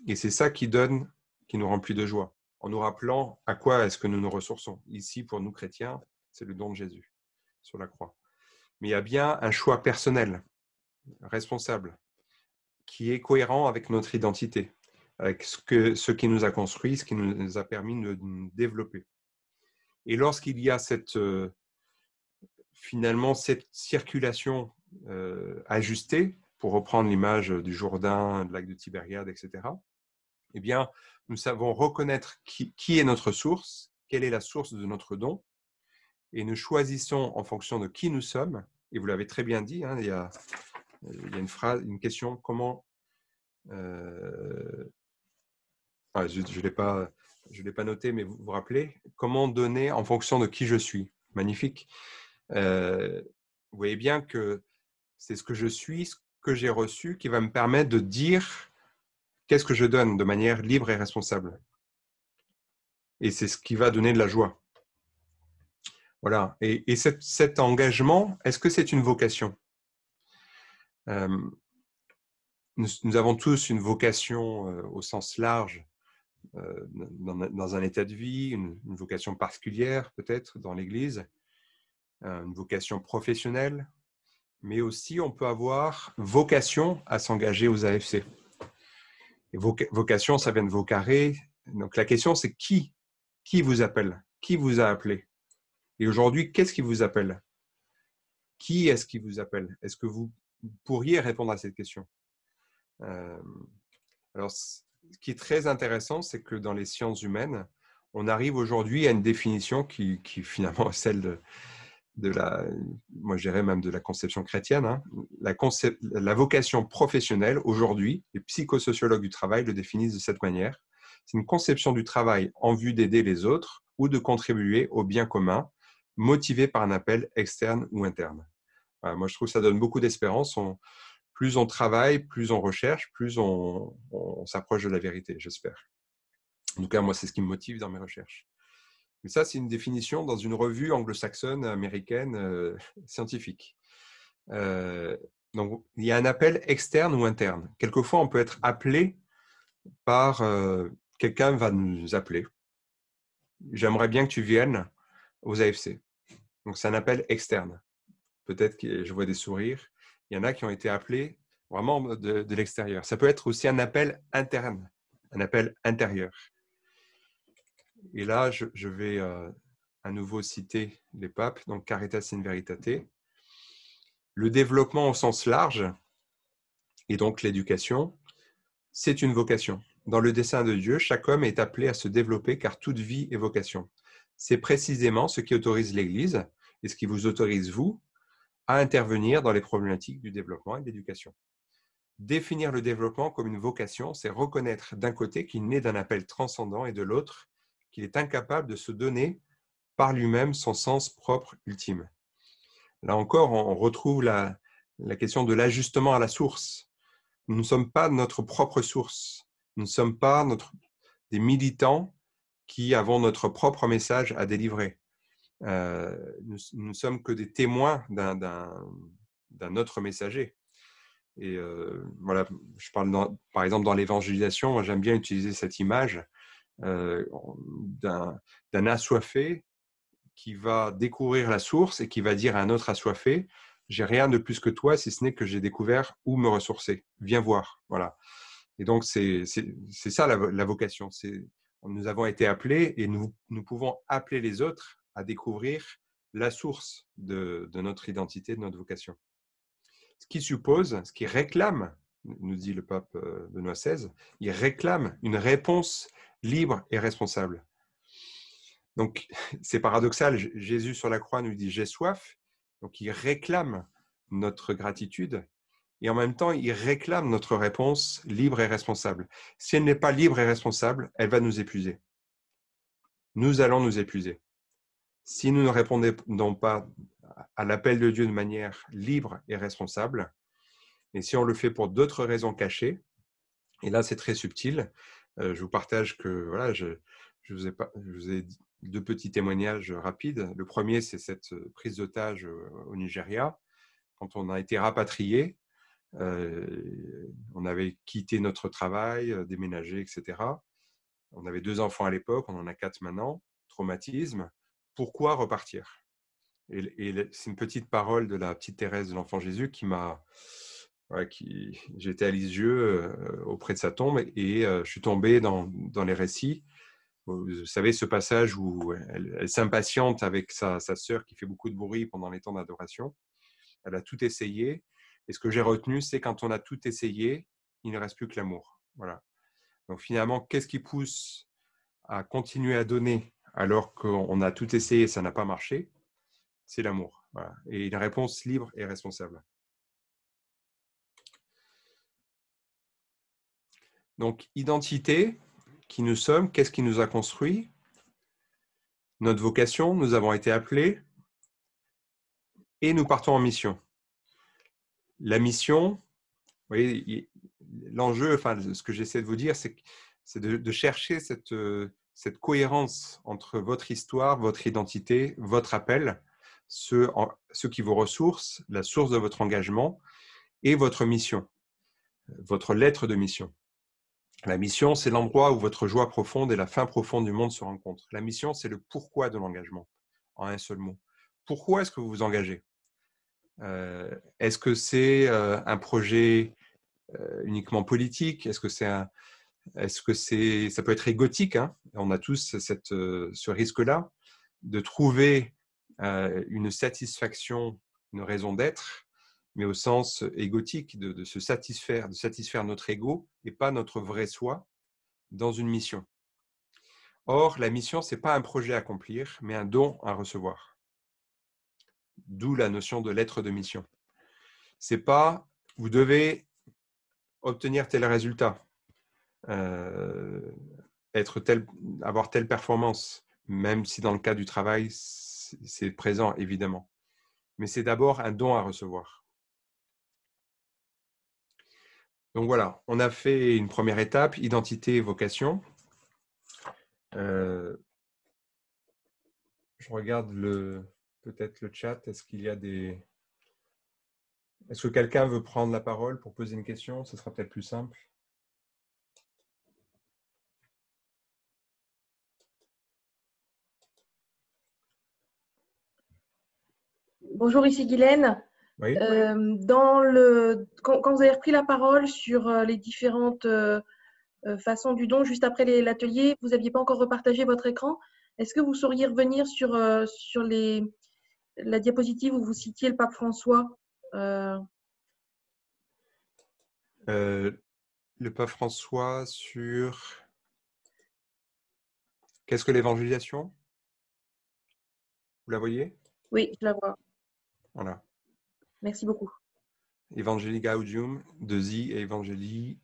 S1: Et c'est ça qui nous remplit de joie, en nous rappelant à quoi est-ce que nous nous ressourçons. Ici, pour nous chrétiens, c'est le don de Jésus sur la croix. Mais il y a bien un choix personnel, responsable, qui est cohérent avec notre identité, avec ce qui nous a construit, ce qui nous a permis de nous développer. Et lorsqu'il y a finalement cette circulation ajustée, pour reprendre l'image du Jourdain, du lac de Tibériade, etc., eh bien, nous savons reconnaître qui est notre source, quelle est la source de notre don, et nous choisissons en fonction de qui nous sommes. Et vous l'avez très bien dit, hein, il y a une question, comment... je ne l'ai pas noté, mais vous vous rappelez, comment donner en fonction de qui je suis. Magnifique. Vous voyez bien que c'est ce que je suis, ce que j'ai reçu, qui va me permettre de dire qu'est-ce que je donne de manière libre et responsable. Et c'est ce qui va donner de la joie. Voilà. Et cet engagement, est-ce que c'est une vocation ? Nous avons tous une vocation au sens large dans un état de vie, une vocation particulière peut-être dans l'Église, une vocation professionnelle, mais aussi on peut avoir vocation à s'engager aux AFC. Et vocation, ça vient de vocarer. Donc la question, c'est qui vous appelle? Qui vous a appelé? Et aujourd'hui, qu'est-ce qui vous appelle? Qui est-ce qui vous appelle? Est-ce que vous pourriez répondre à cette question? Alors, ce qui est très intéressant, c'est que dans les sciences humaines, on arrive aujourd'hui à une définition qui finalement est celle moi je dirais même de la conception chrétienne. Hein. La vocation professionnelle, aujourd'hui, les psychosociologues du travail le définissent de cette manière. C'est une conception du travail en vue d'aider les autres ou de contribuer au bien commun, motivé par un appel externe ou interne. Voilà, moi, je trouve que ça donne beaucoup d'espérance. Plus on travaille, plus on recherche, plus on s'approche de la vérité, j'espère. En tout cas, moi, c'est ce qui me motive dans mes recherches. Mais ça, c'est une définition dans une revue anglo-saxonne, américaine, scientifique. Donc, il y a un appel externe ou interne. Quelquefois, on peut être appelé par quelqu'un va nous appeler. J'aimerais bien que tu viennes aux AFC. Donc, c'est un appel externe. Peut-être que je vois des sourires. Il y en a qui ont été appelés vraiment de l'extérieur. Ça peut être aussi un appel interne, un appel intérieur. Et là, je vais à nouveau citer les papes, donc Caritas in Veritate. Le développement au sens large, et donc l'éducation, c'est une vocation. Dans le dessein de Dieu, chaque homme est appelé à se développer car toute vie est vocation. C'est précisément ce qui autorise l'Église et ce qui vous autorise, vous, à intervenir dans les problématiques du développement et de l'éducation. Définir le développement comme une vocation, c'est reconnaître d'un côté qu'il naît d'un appel transcendant et de l'autre qu'il est incapable de se donner par lui-même son sens propre ultime. Là encore, on retrouve la question de l'ajustement à la source. Nous ne sommes pas notre propre source. Nous ne sommes pas des militants qui avons notre propre message à délivrer. Nous ne sommes que des témoins d'un autre messager. Et voilà, je parle par exemple dans l'évangélisation, moi j'aime bien utiliser cette image d'un assoiffé qui va découvrir la source et qui va dire à un autre assoiffé, j'ai rien de plus que toi si ce n'est que j'ai découvert où me ressourcer. Viens voir. Voilà. Et donc c'est ça la vocation. Nous avons été appelés et nous pouvons appeler les autres à découvrir la source de notre identité, de notre vocation. Ce qui suppose, ce qui réclame, nous dit le pape Benoît XVI, il réclame une réponse libre et responsable. Donc, c'est paradoxal. Jésus sur la croix nous dit « j'ai soif ». Donc, il réclame notre gratitude et en même temps, il réclame notre réponse libre et responsable. Si elle n'est pas libre et responsable, elle va nous épuiser. Nous allons nous épuiser. Si nous ne répondons pas à l'appel de Dieu de manière libre et responsable, et si on le fait pour d'autres raisons cachées, et là, c'est très subtil. Je vous partage que voilà, je vous ai dit 2 petits témoignages rapides. Le premier, c'est cette prise d'otage au Nigeria. Quand on a été rapatrié, on avait quitté notre travail, déménagé, etc. On avait 2 enfants à l'époque, on en a 4 maintenant. Traumatisme. Pourquoi repartir ? Et c'est une petite parole de la petite Thérèse de l'Enfant Jésus qui m'a... j'étais à Lisieux auprès de sa tombe et je suis tombé dans les récits. Vous savez, ce passage où elle s'impatiente avec sa sœur qui fait beaucoup de bruit pendant les temps d'adoration. Elle a tout essayé. Et ce que j'ai retenu, c'est quand on a tout essayé, il ne reste plus que l'amour. Voilà. Donc finalement, qu'est-ce qui pousse à continuer à donner alors qu'on a tout essayé et ça n'a pas marché ? C'est l'amour. Voilà. Et une réponse libre et responsable. Donc, identité, qui nous sommes, qu'est-ce qui nous a construit ? Notre vocation, nous avons été appelés et nous partons en mission. La mission, vous voyez, l'enjeu, enfin, ce que j'essaie de vous dire, c'est de chercher cette cohérence entre votre histoire, votre identité, votre appel, ce qui vous ressource, la source de votre engagement et votre mission, votre lettre de mission. La mission, c'est l'endroit où votre joie profonde et la fin profonde du monde se rencontrent. La mission, c'est le pourquoi de l'engagement, en un seul mot. Pourquoi est-ce que vous vous engagez ? Est-ce que c'est un projet uniquement politique ? Est-ce que ça peut être égotique, hein ? On a tous ce risque-là de trouver une satisfaction, une raison d'être, mais au sens égotique, de se satisfaire, de satisfaire notre ego et pas notre vrai soi dans une mission. Or, la mission, ce n'est pas un projet à accomplir, mais un don à recevoir. D'où la notion de lettre de mission. Ce n'est pas « vous devez obtenir tel résultat, avoir telle performance », même si dans le cas du travail, c'est présent, évidemment. Mais c'est d'abord un don à recevoir. Donc voilà, on a fait une première étape, identité et vocation. Je regarde peut-être le chat. Est-ce que quelqu'un veut prendre la parole pour poser une question ? Ce sera peut-être plus simple.
S2: Bonjour, ici Guylaine.
S1: Oui.
S2: Quand vous avez repris la parole sur les différentes façons du don, juste après l'atelier, vous n'aviez pas encore repartagé votre écran. Est-ce que vous sauriez revenir sur la diapositive où vous citiez le pape François ?
S1: Le pape François sur... Qu'est-ce que l'évangélisation ? Vous la voyez ?
S2: Oui, je la vois.
S1: Voilà.
S2: Merci beaucoup.
S1: Evangelii Gaudium, de Zi et Evangelii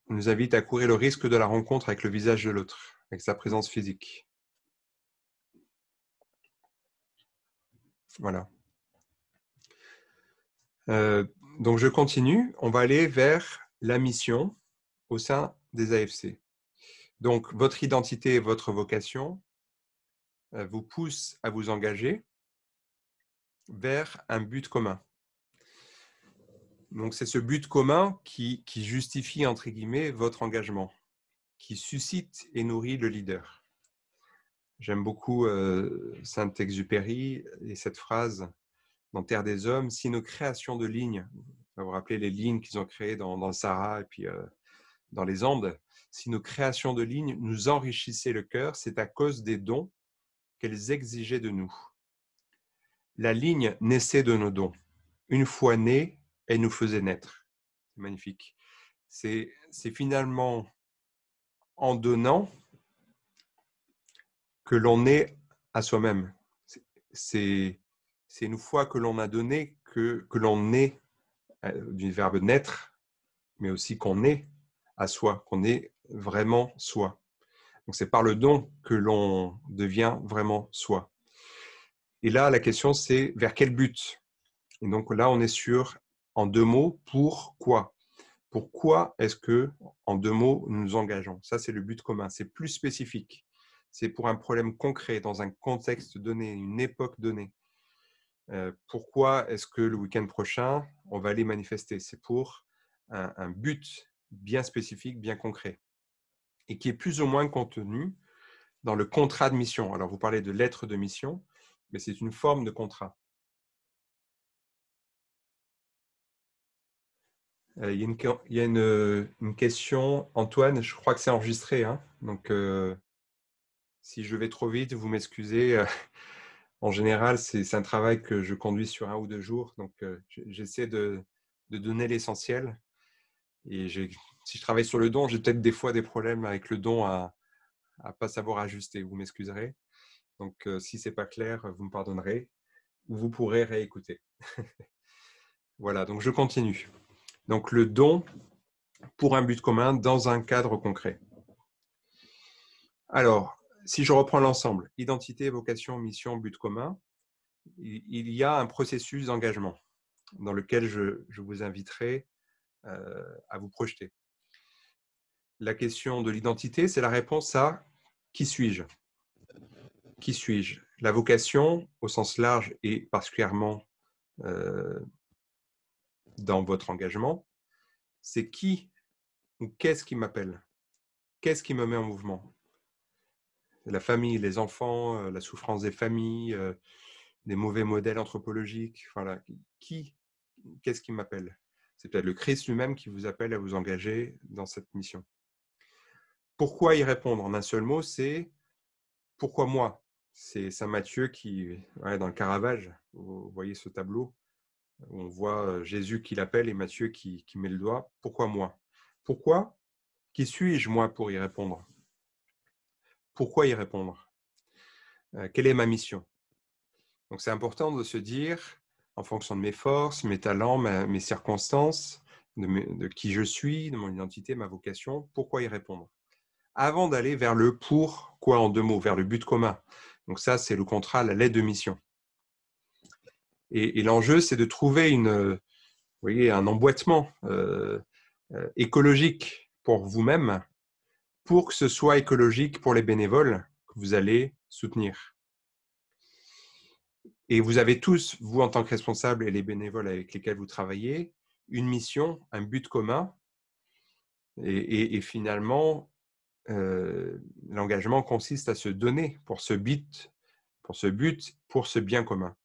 S1: nous invite à courir le risque de la rencontre avec le visage de l'autre, avec sa présence physique. Voilà. Donc, je continue. On va aller vers la mission au sein des AFC. Donc, votre identité et votre vocation vous poussent à vous engager vers un but commun. Donc, c'est ce but commun qui justifie, entre guillemets, votre engagement, qui suscite et nourrit le leader. J'aime beaucoup Saint-Exupéry et cette phrase dans Terre des Hommes, si nos créations de lignes, vous vous rappelez les lignes qu'ils ont créées dans le Sahara et puis dans les Andes, si nos créations de lignes nous enrichissaient le cœur, c'est à cause des dons qu'elles exigeaient de nous. La ligne naissait de nos dons. Une fois née, elle nous faisait naître. C'est magnifique. C'est finalement en donnant que l'on est à soi-même. C'est une fois que l'on a donné que l'on est du verbe naître, mais aussi qu'on est à soi, qu'on est vraiment soi. Donc c'est par le don que l'on devient vraiment soi. Et là, la question c'est vers quel but? Et donc là, on est sur, en 2 mots, pourquoi? Pourquoi est-ce que, en 2 mots, nous nous engageons? Ça, c'est le but commun. C'est plus spécifique. C'est pour un problème concret, dans un contexte donné, une époque donnée. Pourquoi est-ce que le week-end prochain, on va aller manifester? C'est pour un but bien spécifique, bien concret, et qui est plus ou moins contenu dans le contrat de mission. Alors, vous parlez de lettre de mission, mais c'est une forme de contrat. Il y a une question, Antoine, je crois que c'est enregistré, hein, donc si je vais trop vite, vous m'excusez. En général, c'est un travail que je conduis sur 1 ou 2 jours, donc j'essaie de donner l'essentiel. Et si je travaille sur le don, j'ai peut-être des fois des problèmes avec le don à ne pas savoir ajuster. Vous m'excuserez. Donc, si ce n'est pas clair, vous me pardonnerez ou vous pourrez réécouter. Voilà, donc je continue. Donc, le don pour un but commun dans un cadre concret. Alors, si je reprends l'ensemble, identité, vocation, mission, but commun, il y a un processus d'engagement dans lequel je vous inviterai à vous projeter. La question de l'identité, c'est la réponse à qui suis-je? Qui suis-je? La vocation, au sens large et particulièrement dans votre engagement, c'est qui ou qu'est-ce qui m'appelle? Qu'est-ce qui me met en mouvement? La famille, les enfants, la souffrance des familles, des mauvais modèles anthropologiques. Voilà. Qu'est-ce qui m'appelle? C'est peut-être le Christ lui-même qui vous appelle à vous engager dans cette mission. Pourquoi y répondre en un seul mot? C'est pourquoi moi? C'est Saint Matthieu qui, dans le Caravage, vous voyez ce tableau, où on voit Jésus qui l'appelle et Matthieu qui met le doigt. Pourquoi moi? Pourquoi? Qui suis-je moi pour y répondre? Pourquoi y répondre? Quelle est ma mission? Donc c'est important de se dire, en fonction de mes forces, mes talents, mes circonstances, de qui je suis, de mon identité, ma vocation, pourquoi y répondre? Avant d'aller vers le pourquoi en 2 mots, vers le but commun. Donc ça, c'est le contrat, la lettre de mission. Et l'enjeu, c'est de trouver vous voyez, un emboîtement écologique pour vous-même, pour que ce soit écologique pour les bénévoles que vous allez soutenir. Et vous avez tous, vous en tant que responsable et les bénévoles avec lesquels vous travaillez, une mission, un but commun. Et finalement, l'engagement consiste à se donner pour ce but, pour ce bien commun.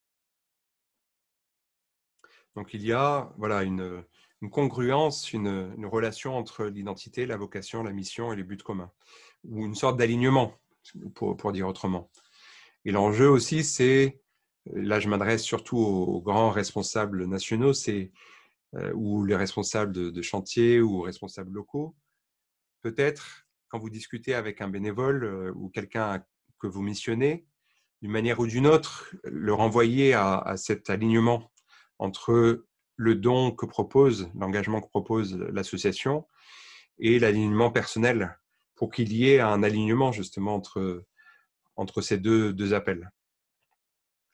S1: Donc il y a voilà, une congruence, une relation entre l'identité, la vocation, la mission et les buts communs, ou une sorte d'alignement, pour dire autrement. Et l'enjeu aussi, c'est, là je m'adresse surtout aux grands responsables nationaux, ou les responsables de chantier ou responsables locaux, peut-être quand vous discutez avec un bénévole ou quelqu'un que vous missionnez, d'une manière ou d'une autre, le renvoyer à cet alignement entre le don que propose, l'engagement que propose l'association et l'alignement personnel, pour qu'il y ait un alignement justement entre ces deux appels.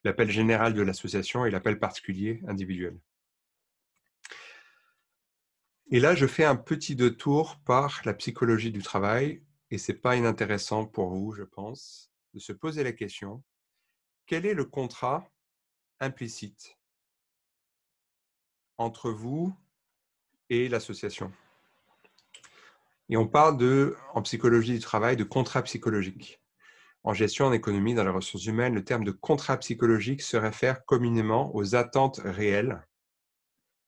S1: L'appel général de l'association et l'appel particulier individuel. Et là, je fais un petit détour par la psychologie du travail, et ce n'est pas inintéressant pour vous, je pense, de se poser la question, quel est le contrat implicite entre vous et l'association. Et on parle en psychologie du travail de contrat psychologique. En gestion, en économie, dans les ressources humaines, le terme de contrat psychologique se réfère communément aux attentes réelles,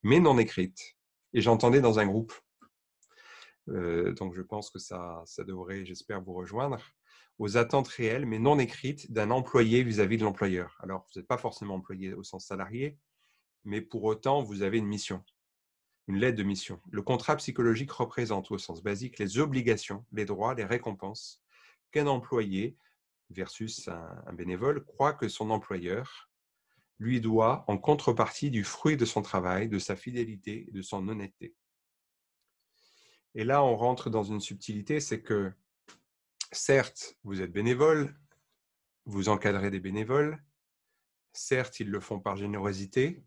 S1: mais non écrites. Et j'entendais dans un groupe, donc je pense que ça devrait, j'espère, vous rejoindre, aux attentes réelles, mais non écrites d'un employé vis-à-vis de l'employeur. Alors, vous n'êtes pas forcément employé au sens salarié, mais pour autant, vous avez une mission, une lettre de mission. Le contrat psychologique représente, au sens basique, les obligations, les droits, les récompenses qu'un employé versus un bénévole croit que son employeur lui doit en contrepartie du fruit de son travail, de sa fidélité et de son honnêteté. Et là, on rentre dans une subtilité, c'est que certes, vous êtes bénévole, vous encadrez des bénévoles, certes, ils le font par générosité,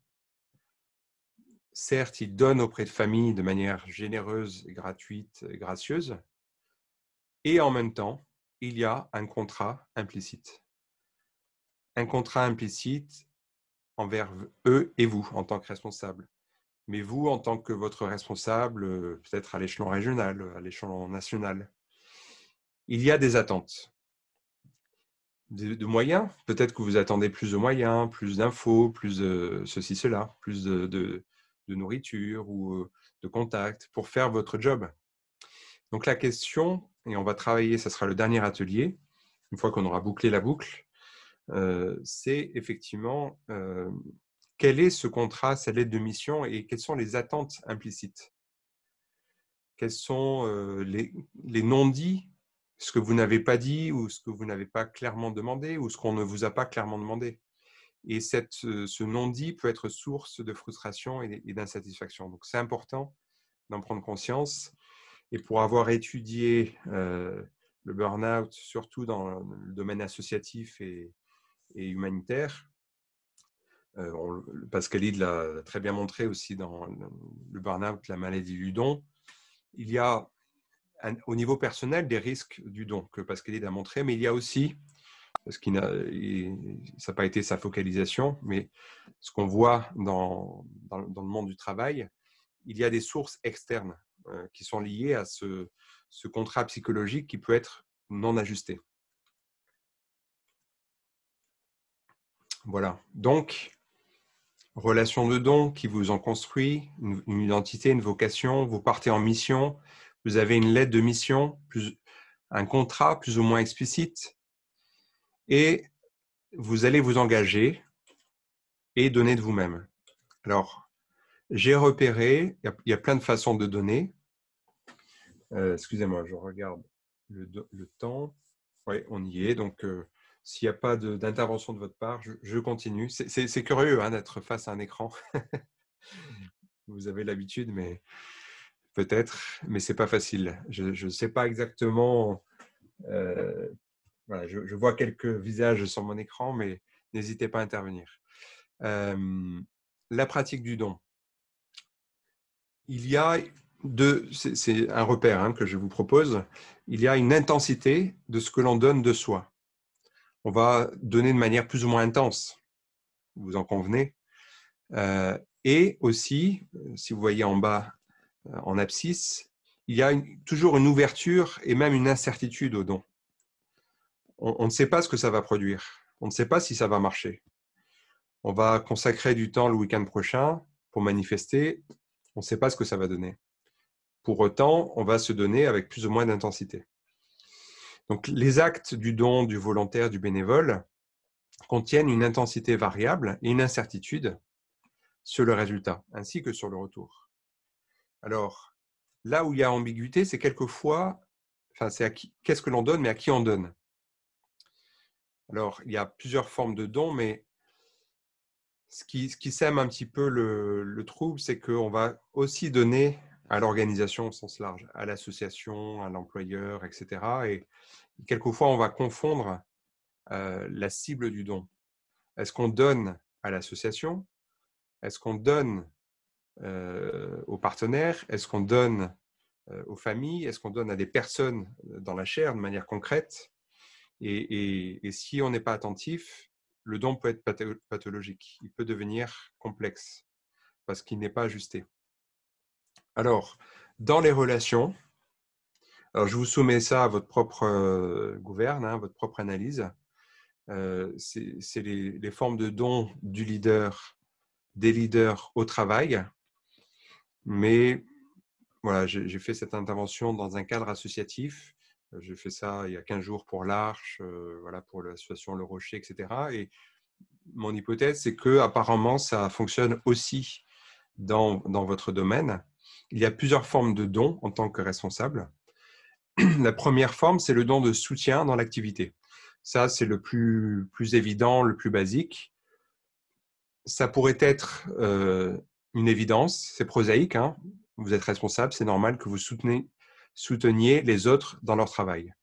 S1: certes, ils donnent auprès de familles de manière généreuse, gratuite, gracieuse, et en même temps, il y a un contrat implicite. Un contrat implicite envers eux et vous en tant que responsable. Mais vous, en tant que votre responsable, peut-être à l'échelon régional, à l'échelon national, il y a des attentes. De moyens, peut-être que vous attendez plus de moyens, plus d'infos, plus de ceci, cela, plus de nourriture ou de contacts pour faire votre job. Donc la question, et on va travailler, ça sera le dernier atelier, une fois qu'on aura bouclé la boucle, c'est effectivement quel est ce contrat, cette lettre de mission et quelles sont les attentes implicites. Quels sont les non-dits, ce que vous n'avez pas dit ou ce que vous n'avez pas clairement demandé ou ce qu'on ne vous a pas clairement demandé. Et ce non-dit peut être source de frustration et d'insatisfaction. Donc, c'est important d'en prendre conscience. Et pour avoir étudié le burn-out, surtout dans le domaine associatif et humanitaire, Pascalide l'a très bien montré aussi dans le burn-out, la maladie du don, il y a au niveau personnel des risques du don que Pascalide a montré, mais il y a aussi, parce que ça n'a pas été sa focalisation, mais ce qu'on voit dans le monde du travail, il y a des sources externes qui sont liées à ce contrat psychologique qui peut être non ajusté. Voilà. Donc, relation de don qui vous en construit, une identité, une vocation, vous partez en mission, vous avez une lettre de mission, un contrat plus ou moins explicite, et vous allez vous engager et donner de vous-même. Alors, j'ai repéré, il y a plein de façons de donner. Excusez-moi, je regarde le temps. Oui, on y est. Donc, s'il n'y a pas d'intervention de votre part, je continue. C'est curieux hein, d'être face à un écran. Vous avez l'habitude, mais peut-être, mais ce n'est pas facile. Je ne sais pas exactement. Voilà, je vois quelques visages sur mon écran, mais n'hésitez pas à intervenir. La pratique du don. Il y a c'est un repère hein, que je vous propose, il y a une intensité de ce que l'on donne de soi. On va donner de manière plus ou moins intense, vous en convenez. Et aussi, si vous voyez en bas, en abscisse, il y a toujours une ouverture et même une incertitude au don. On ne sait pas ce que ça va produire, on ne sait pas si ça va marcher. On va consacrer du temps le week-end prochain pour manifester, on ne sait pas ce que ça va donner. Pour autant, on va se donner avec plus ou moins d'intensité. Donc, les actes du don, du volontaire, du bénévole contiennent une intensité variable et une incertitude sur le résultat, ainsi que sur le retour. Alors, là où il y a ambiguïté, c'est quelquefois, c'est qu'est-ce que l'on donne, mais à qui on donne. Alors, il y a plusieurs formes de dons, mais ce qui sème un petit peu le trouble, c'est qu'on va aussi donner à l'organisation au sens large, à l'association, à l'employeur, etc. Et quelquefois, on va confondre la cible du don. Est-ce qu'on donne à l'association? Est-ce qu'on donne aux partenaires? Est-ce qu'on donne aux familles? Est-ce qu'on donne à des personnes dans la chair de manière concrète? Et si on n'est pas attentif, le don peut être pathologique. Il peut devenir complexe parce qu'il n'est pas ajusté. Alors, dans les relations, alors je vous soumets ça à votre propre gouverne, hein, votre propre analyse. C'est les formes de dons du leader, des leaders au travail. Mais voilà, j'ai fait cette intervention dans un cadre associatif. J'ai fait ça il y a 15 jours pour l'Arche, voilà, pour l'association Le Rocher, etc. Et mon hypothèse, c'est que apparemment, ça fonctionne aussi dans votre domaine. Il y a plusieurs formes de dons en tant que responsable. La première forme, c'est le don de soutien dans l'activité. Ça, c'est le plus évident, le plus basique. Ça pourrait être une évidence, c'est prosaïque, hein. Vous êtes responsable, c'est normal que vous souteniez les autres dans leur travail.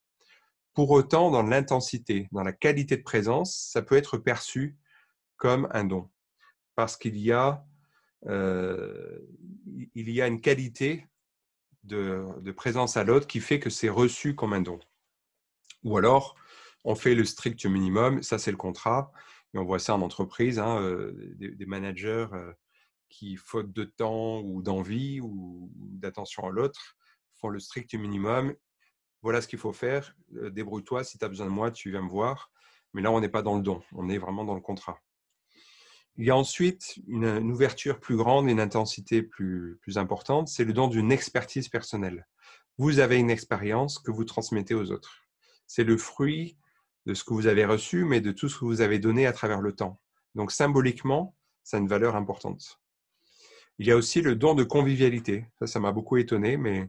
S1: Pour autant, dans l'intensité, dans la qualité de présence, ça peut être perçu comme un don, parce qu'il y a une qualité de présence à l'autre qui fait que c'est reçu comme un don. Ou alors, on fait le strict minimum, ça c'est le contrat, et on voit ça en entreprise, hein, des managers qui, faute de temps ou d'envie ou d'attention à l'autre, font le strict minimum. Voilà ce qu'il faut faire, débrouille-toi, si tu as besoin de moi, tu viens me voir. Mais là, on n'est pas dans le don, on est vraiment dans le contrat. Il y a ensuite une ouverture plus grande, une intensité plus importante, c'est le don d'une expertise personnelle. Vous avez une expérience que vous transmettez aux autres. C'est le fruit de ce que vous avez reçu, mais de tout ce que vous avez donné à travers le temps. Donc symboliquement, ça a une valeur importante. Il y a aussi le don de convivialité. Ça m'a beaucoup étonné, mais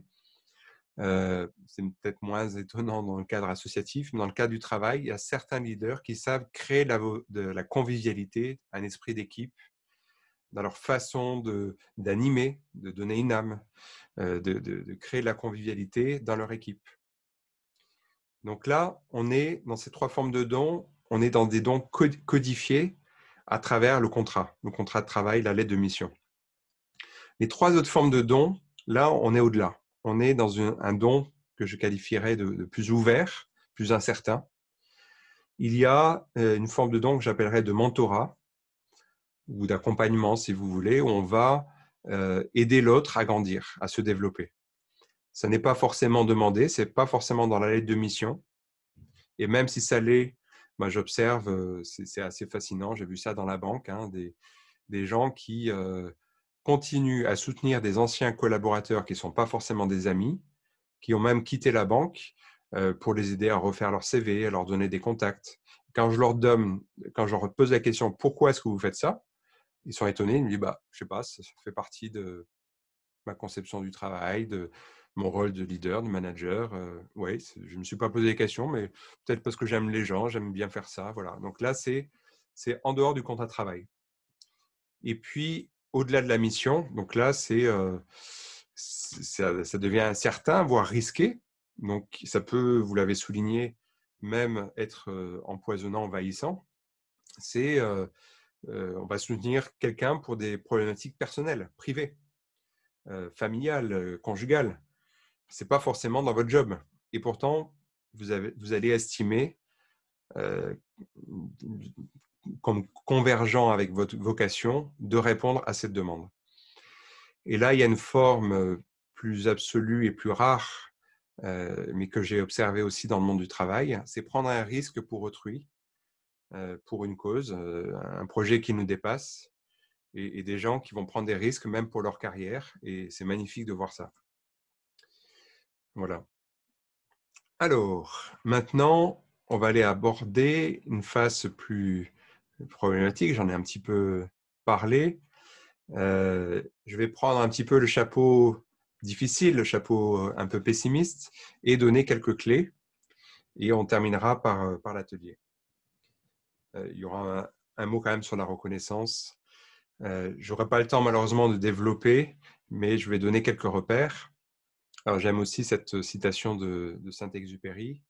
S1: c'est peut-être moins étonnant dans le cadre associatif. Mais dans le cadre du travail, il y a certains leaders qui savent créer de la convivialité, un esprit d'équipe, dans leur façon d'animer, de donner une âme, de créer de la convivialité dans leur équipe. Donc là, on est dans ces trois formes de dons, on est dans des dons codifiés à travers le contrat de travail, la lettre de mission. Les trois autres formes de dons, là, on est au-delà. On est dans un don que je qualifierais de plus ouvert, plus incertain. Il y a une forme de don que j'appellerais de mentorat ou d'accompagnement, si vous voulez, où on va aider l'autre à grandir, à se développer. Ça n'est pas forcément demandé, ce n'est pas forcément dans la lettre de mission. Et même si ça l'est, moi, j'observe, c'est assez fascinant, j'ai vu ça dans la banque, hein, des gens qui continuent à soutenir des anciens collaborateurs qui ne sont pas forcément des amis, qui ont même quitté la banque pour les aider à refaire leur CV, à leur donner des contacts. Quand je leur pose la question « Pourquoi est-ce que vous faites ça ?» Ils sont étonnés, ils me disent « Je ne sais pas, ça fait partie de ma conception du travail, de mon rôle de leader, de manager. Oui, je ne me suis pas posé les questions, mais peut-être parce que j'aime les gens, j'aime bien faire ça. » Voilà. Donc là, c'est en dehors du contrat de travail. Et puis, au-delà de la mission, donc là, ça devient incertain, voire risqué. Donc, ça peut, vous l'avez souligné, même être empoisonnant, envahissant. On va soutenir quelqu'un pour des problématiques personnelles, privées, familiales, conjugales. Ce n'est pas forcément dans votre job. Et pourtant, vous allez estimer comme convergent avec votre vocation de répondre à cette demande. Et là, il y a une forme plus absolue et plus rare, mais que j'ai observée aussi dans le monde du travail, c'est prendre un risque pour autrui, pour une cause, un projet qui nous dépasse, et des gens qui vont prendre des risques même pour leur carrière, et c'est magnifique de voir ça. Voilà. Alors, maintenant, on va aller aborder une phase plus problématique, j'en ai un petit peu parlé. Je vais prendre un petit peu le chapeau difficile, le chapeau un peu pessimiste, et donner quelques clés, et on terminera par l'atelier. Il y aura un mot quand même sur la reconnaissance. Je n'aurai pas le temps malheureusement de développer, mais je vais donner quelques repères. Alors, j'aime aussi cette citation de Saint-Exupéry.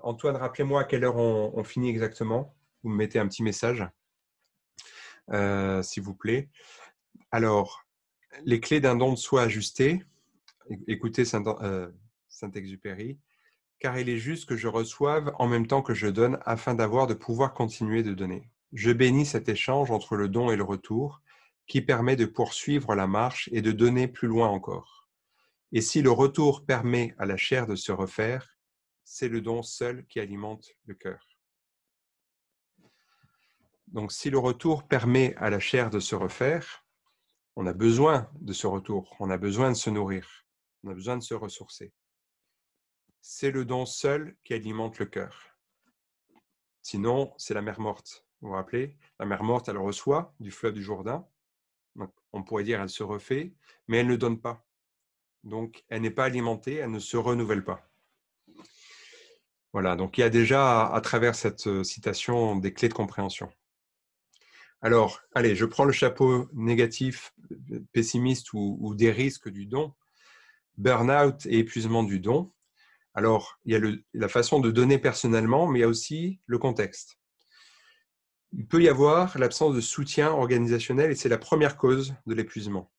S1: Antoine, rappelez-moi à quelle heure on finit exactement. Vous me mettez un petit message, s'il vous plaît. Alors, les clés d'un don de soi ajusté. Écoutez Saint-Exupéry. Car il est juste que je reçoive en même temps que je donne afin d'avoir de pouvoir continuer de donner. Je bénis cet échange entre le don et le retour, qui permet de poursuivre la marche et de donner plus loin encore. Et si le retour permet à la chair de se refaire, c'est le don seul qui alimente le cœur. Donc, si le retour permet à la chair de se refaire, on a besoin de ce retour, on a besoin de se nourrir, on a besoin de se ressourcer. C'est le don seul qui alimente le cœur. Sinon, c'est la mer morte. Vous vous rappelez, la mer morte, elle reçoit du fleuve du Jourdain. Donc, on pourrait dire elle se refait, mais elle ne donne pas. Donc, elle n'est pas alimentée, elle ne se renouvelle pas. Voilà, donc il y a déjà à travers cette citation des clés de compréhension. Alors, allez, je prends le chapeau négatif, pessimiste ou des risques du don. Burn-out et épuisement du don. Alors, il y a la façon de donner personnellement, mais il y a aussi le contexte. Il peut y avoir l'absence de soutien organisationnel et c'est la première cause de l'épuisement.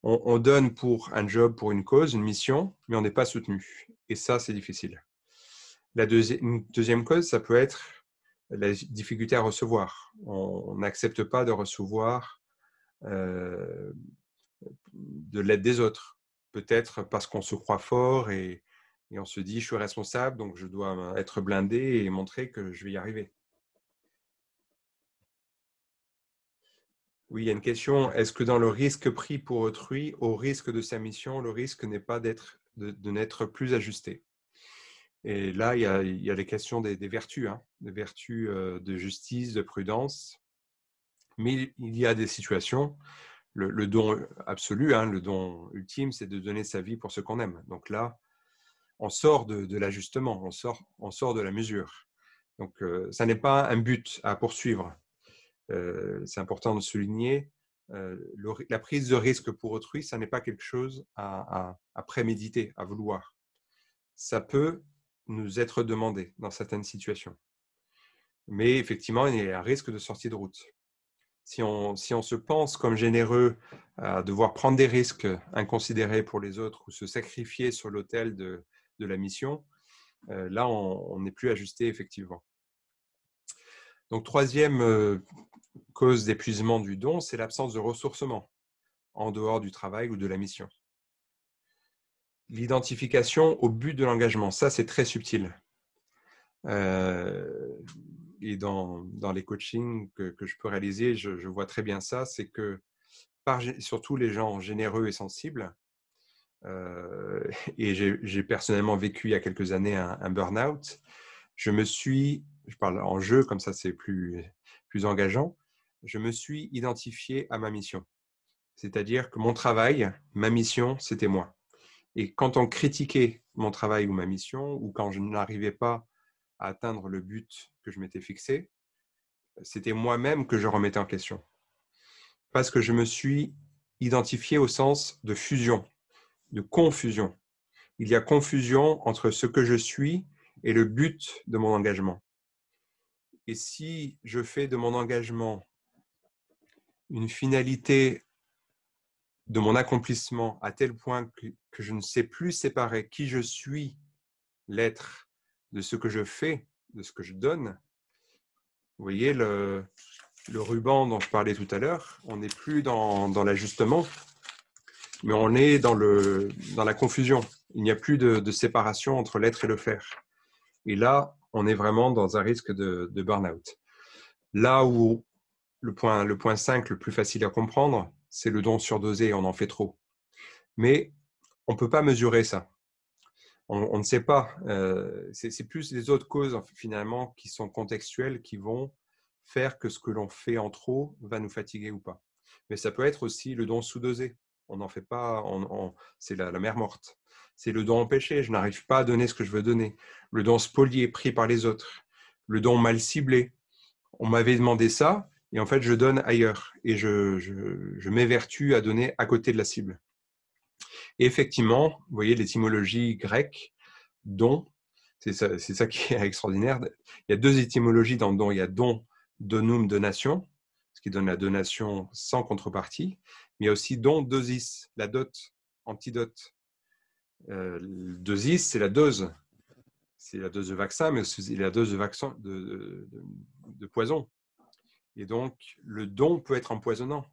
S1: On donne pour un job, pour une cause, une mission, mais on n'est pas soutenu. Et ça, c'est difficile. Une deuxième cause, ça peut être la difficulté à recevoir. On n'accepte pas de recevoir de l'aide des autres. Peut-être parce qu'on se croit fort et on se dit « je suis responsable, donc je dois être blindé et montrer que je vais y arriver ». Oui, il y a une question. Est-ce que dans le risque pris pour autrui, au risque de sa mission, le risque n'est pas de n'être plus ajusté? Et là, il y a les questions des vertus, des vertus de justice, de prudence. Mais il y a des situations, le don absolu, le don ultime, c'est de donner sa vie pour ce qu'on aime. Donc là, on sort de l'ajustement, on sort de la mesure. Donc, ça n'est pas un but à poursuivre. C'est important de souligner, la prise de risque pour autrui, ça n'est pas quelque chose à préméditer, à vouloir. Ça peut nous être demandé dans certaines situations. Mais effectivement, il y a un risque de sortie de route. Si on se pense comme généreux à devoir prendre des risques inconsidérés pour les autres ou se sacrifier sur l'autel de la mission, là, on n'est plus ajusté effectivement. Donc, troisième cause d'épuisement du don, c'est l'absence de ressourcement en dehors du travail ou de la mission. L'identification au but de l'engagement, ça c'est très subtil. Et dans les coachings que je peux réaliser, je vois très bien ça, c'est que surtout les gens généreux et sensibles, et j'ai personnellement vécu il y a quelques années un burn-out, je parle en jeu, comme ça c'est plus engageant, je me suis identifié à ma mission. C'est-à-dire que mon travail, ma mission, c'était moi. Et quand on critiquait mon travail ou ma mission, ou quand je n'arrivais pas à atteindre le but que je m'étais fixé, c'était moi-même que je remettais en question. Parce que je me suis identifié au sens de fusion, de confusion. Il y a confusion entre ce que je suis et le but de mon engagement. Et si je fais de mon engagement une finalité de mon accomplissement à tel point que je ne sais plus séparer qui je suis, l'être, de ce que je fais, de ce que je donne. Vous voyez le ruban dont je parlais tout à l'heure, on n'est plus dans l'ajustement, mais on est dans la confusion. Il n'y a plus de séparation entre l'être et le faire. Et là, on est vraiment dans un risque de burn-out. Là où le point 5, le plus facile à comprendre, c'est le don surdosé, on en fait trop. Mais on ne peut pas mesurer ça. On ne sait pas. C'est plus les autres causes, finalement, qui sont contextuelles, qui vont faire que ce que l'on fait en trop va nous fatiguer ou pas. Mais ça peut être aussi le don sous-dosé. On n'en fait pas, c'est la mer morte. C'est le don empêché, je n'arrive pas à donner ce que je veux donner. Le don spolié, pris par les autres. Le don mal ciblé. On m'avait demandé ça, et en fait, je donne ailleurs. Et je m'évertue à donner à côté de la cible. Et effectivement, vous voyez l'étymologie grecque, don, c'est ça qui est extraordinaire. Il y a deux étymologies dans le don. Il y a don, donum, donation, ce qui donne la donation sans contrepartie. Mais il y a aussi don, dosis, la dot, antidote. Dosis, c'est la dose. C'est la dose de vaccin, mais aussi la dose de poison. Et donc, le don peut être empoisonnant.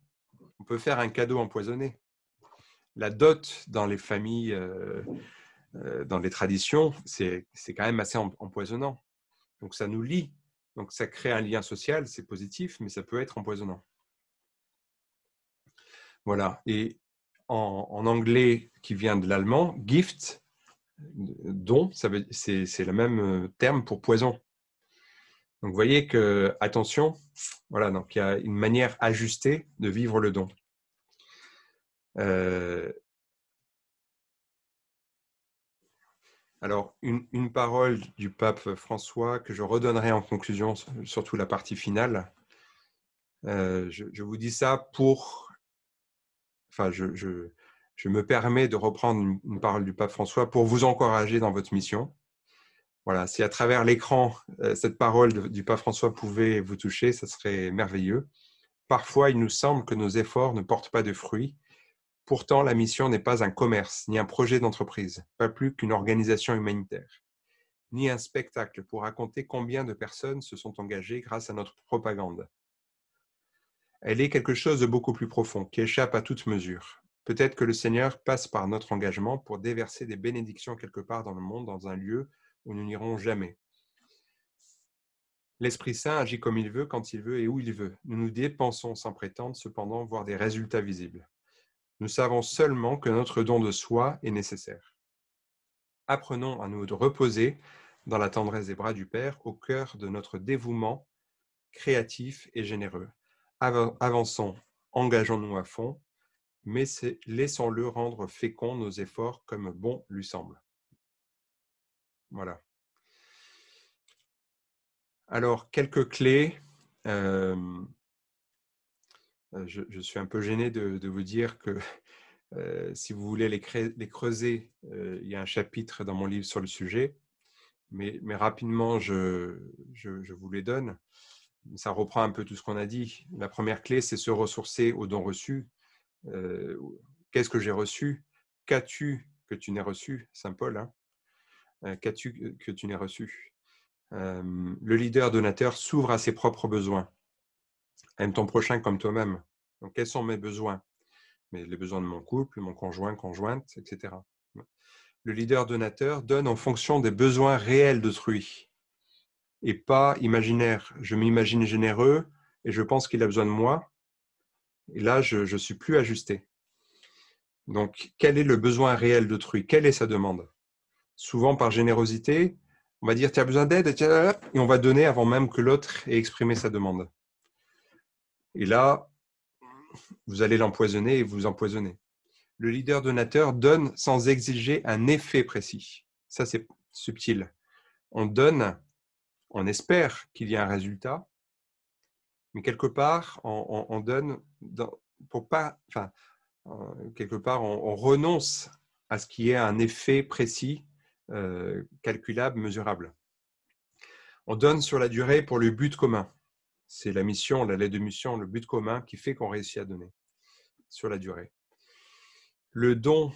S1: On peut faire un cadeau empoisonné. La dot dans les familles, dans les traditions, c'est quand même assez empoisonnant. Donc ça nous lie. Donc ça crée un lien social, c'est positif, mais ça peut être empoisonnant. Voilà. Et en anglais qui vient de l'allemand, gift, don, c'est le même terme pour poison. Donc vous voyez que, attention, voilà, donc il y a une manière ajustée de vivre le don. Alors, une parole du pape François que je redonnerai en conclusion, surtout la partie finale. Je vous dis ça pour... Enfin, je me permets de reprendre une parole du pape François pour vous encourager dans votre mission. Voilà, si à travers l'écran, cette parole du pape François pouvait vous toucher, ça serait merveilleux. Parfois, il nous semble que nos efforts ne portent pas de fruits. Pourtant, la mission n'est pas un commerce, ni un projet d'entreprise, pas plus qu'une organisation humanitaire, ni un spectacle pour raconter combien de personnes se sont engagées grâce à notre propagande. Elle est quelque chose de beaucoup plus profond, qui échappe à toute mesure. Peut-être que le Seigneur passe par notre engagement pour déverser des bénédictions quelque part dans le monde, dans un lieu où nous n'irons jamais. L'Esprit Saint agit comme il veut, quand il veut et où il veut. Nous nous dépensons sans prétendre, cependant, voir des résultats visibles. Nous savons seulement que notre don de soi est nécessaire. Apprenons à nous reposer dans la tendresse des bras du Père, au cœur de notre dévouement créatif et généreux. Avançons, engageons-nous à fond, mais laissons-le rendre féconds nos efforts comme bon lui semble. Voilà. Alors, quelques clés. Je suis un peu gêné de vous dire que si vous voulez les creuser, il y a un chapitre dans mon livre sur le sujet, mais rapidement, je vous les donne. Ça reprend un peu tout ce qu'on a dit. La première clé, c'est se ressourcer aux dons reçus. Qu'est-ce que j'ai reçu? Qu'as-tu que tu n'aies reçu? Saint Paul, hein? Qu'as-tu que tu n'aies reçu? Le leader donateur s'ouvre à ses propres besoins. Aime ton prochain comme toi-même. Donc, quels sont mes besoins? Mais les besoins de mon couple, mon conjoint, conjointe, etc. Le leader donateur donne en fonction des besoins réels d'autrui et pas imaginaire. Je m'imagine généreux et je pense qu'il a besoin de moi. Et là, je ne suis plus ajusté. Donc, quel est le besoin réel d'autrui? Quelle est sa demande? Souvent, par générosité, on va dire, tu as besoin d'aide, et on va donner avant même que l'autre ait exprimé sa demande. Et là, vous allez l'empoisonner et vous empoisonner. Le leader donateur donne sans exiger un effet précis. Ça, c'est subtil. On donne, on espère qu'il y ait un résultat, mais quelque part, on donne pour pas, enfin, quelque part, on renonce à ce qui ait un effet précis, calculable, mesurable. On donne sur la durée pour le but commun. C'est la mission, la lettre de mission, le but commun qui fait qu'on réussit à donner sur la durée. Le don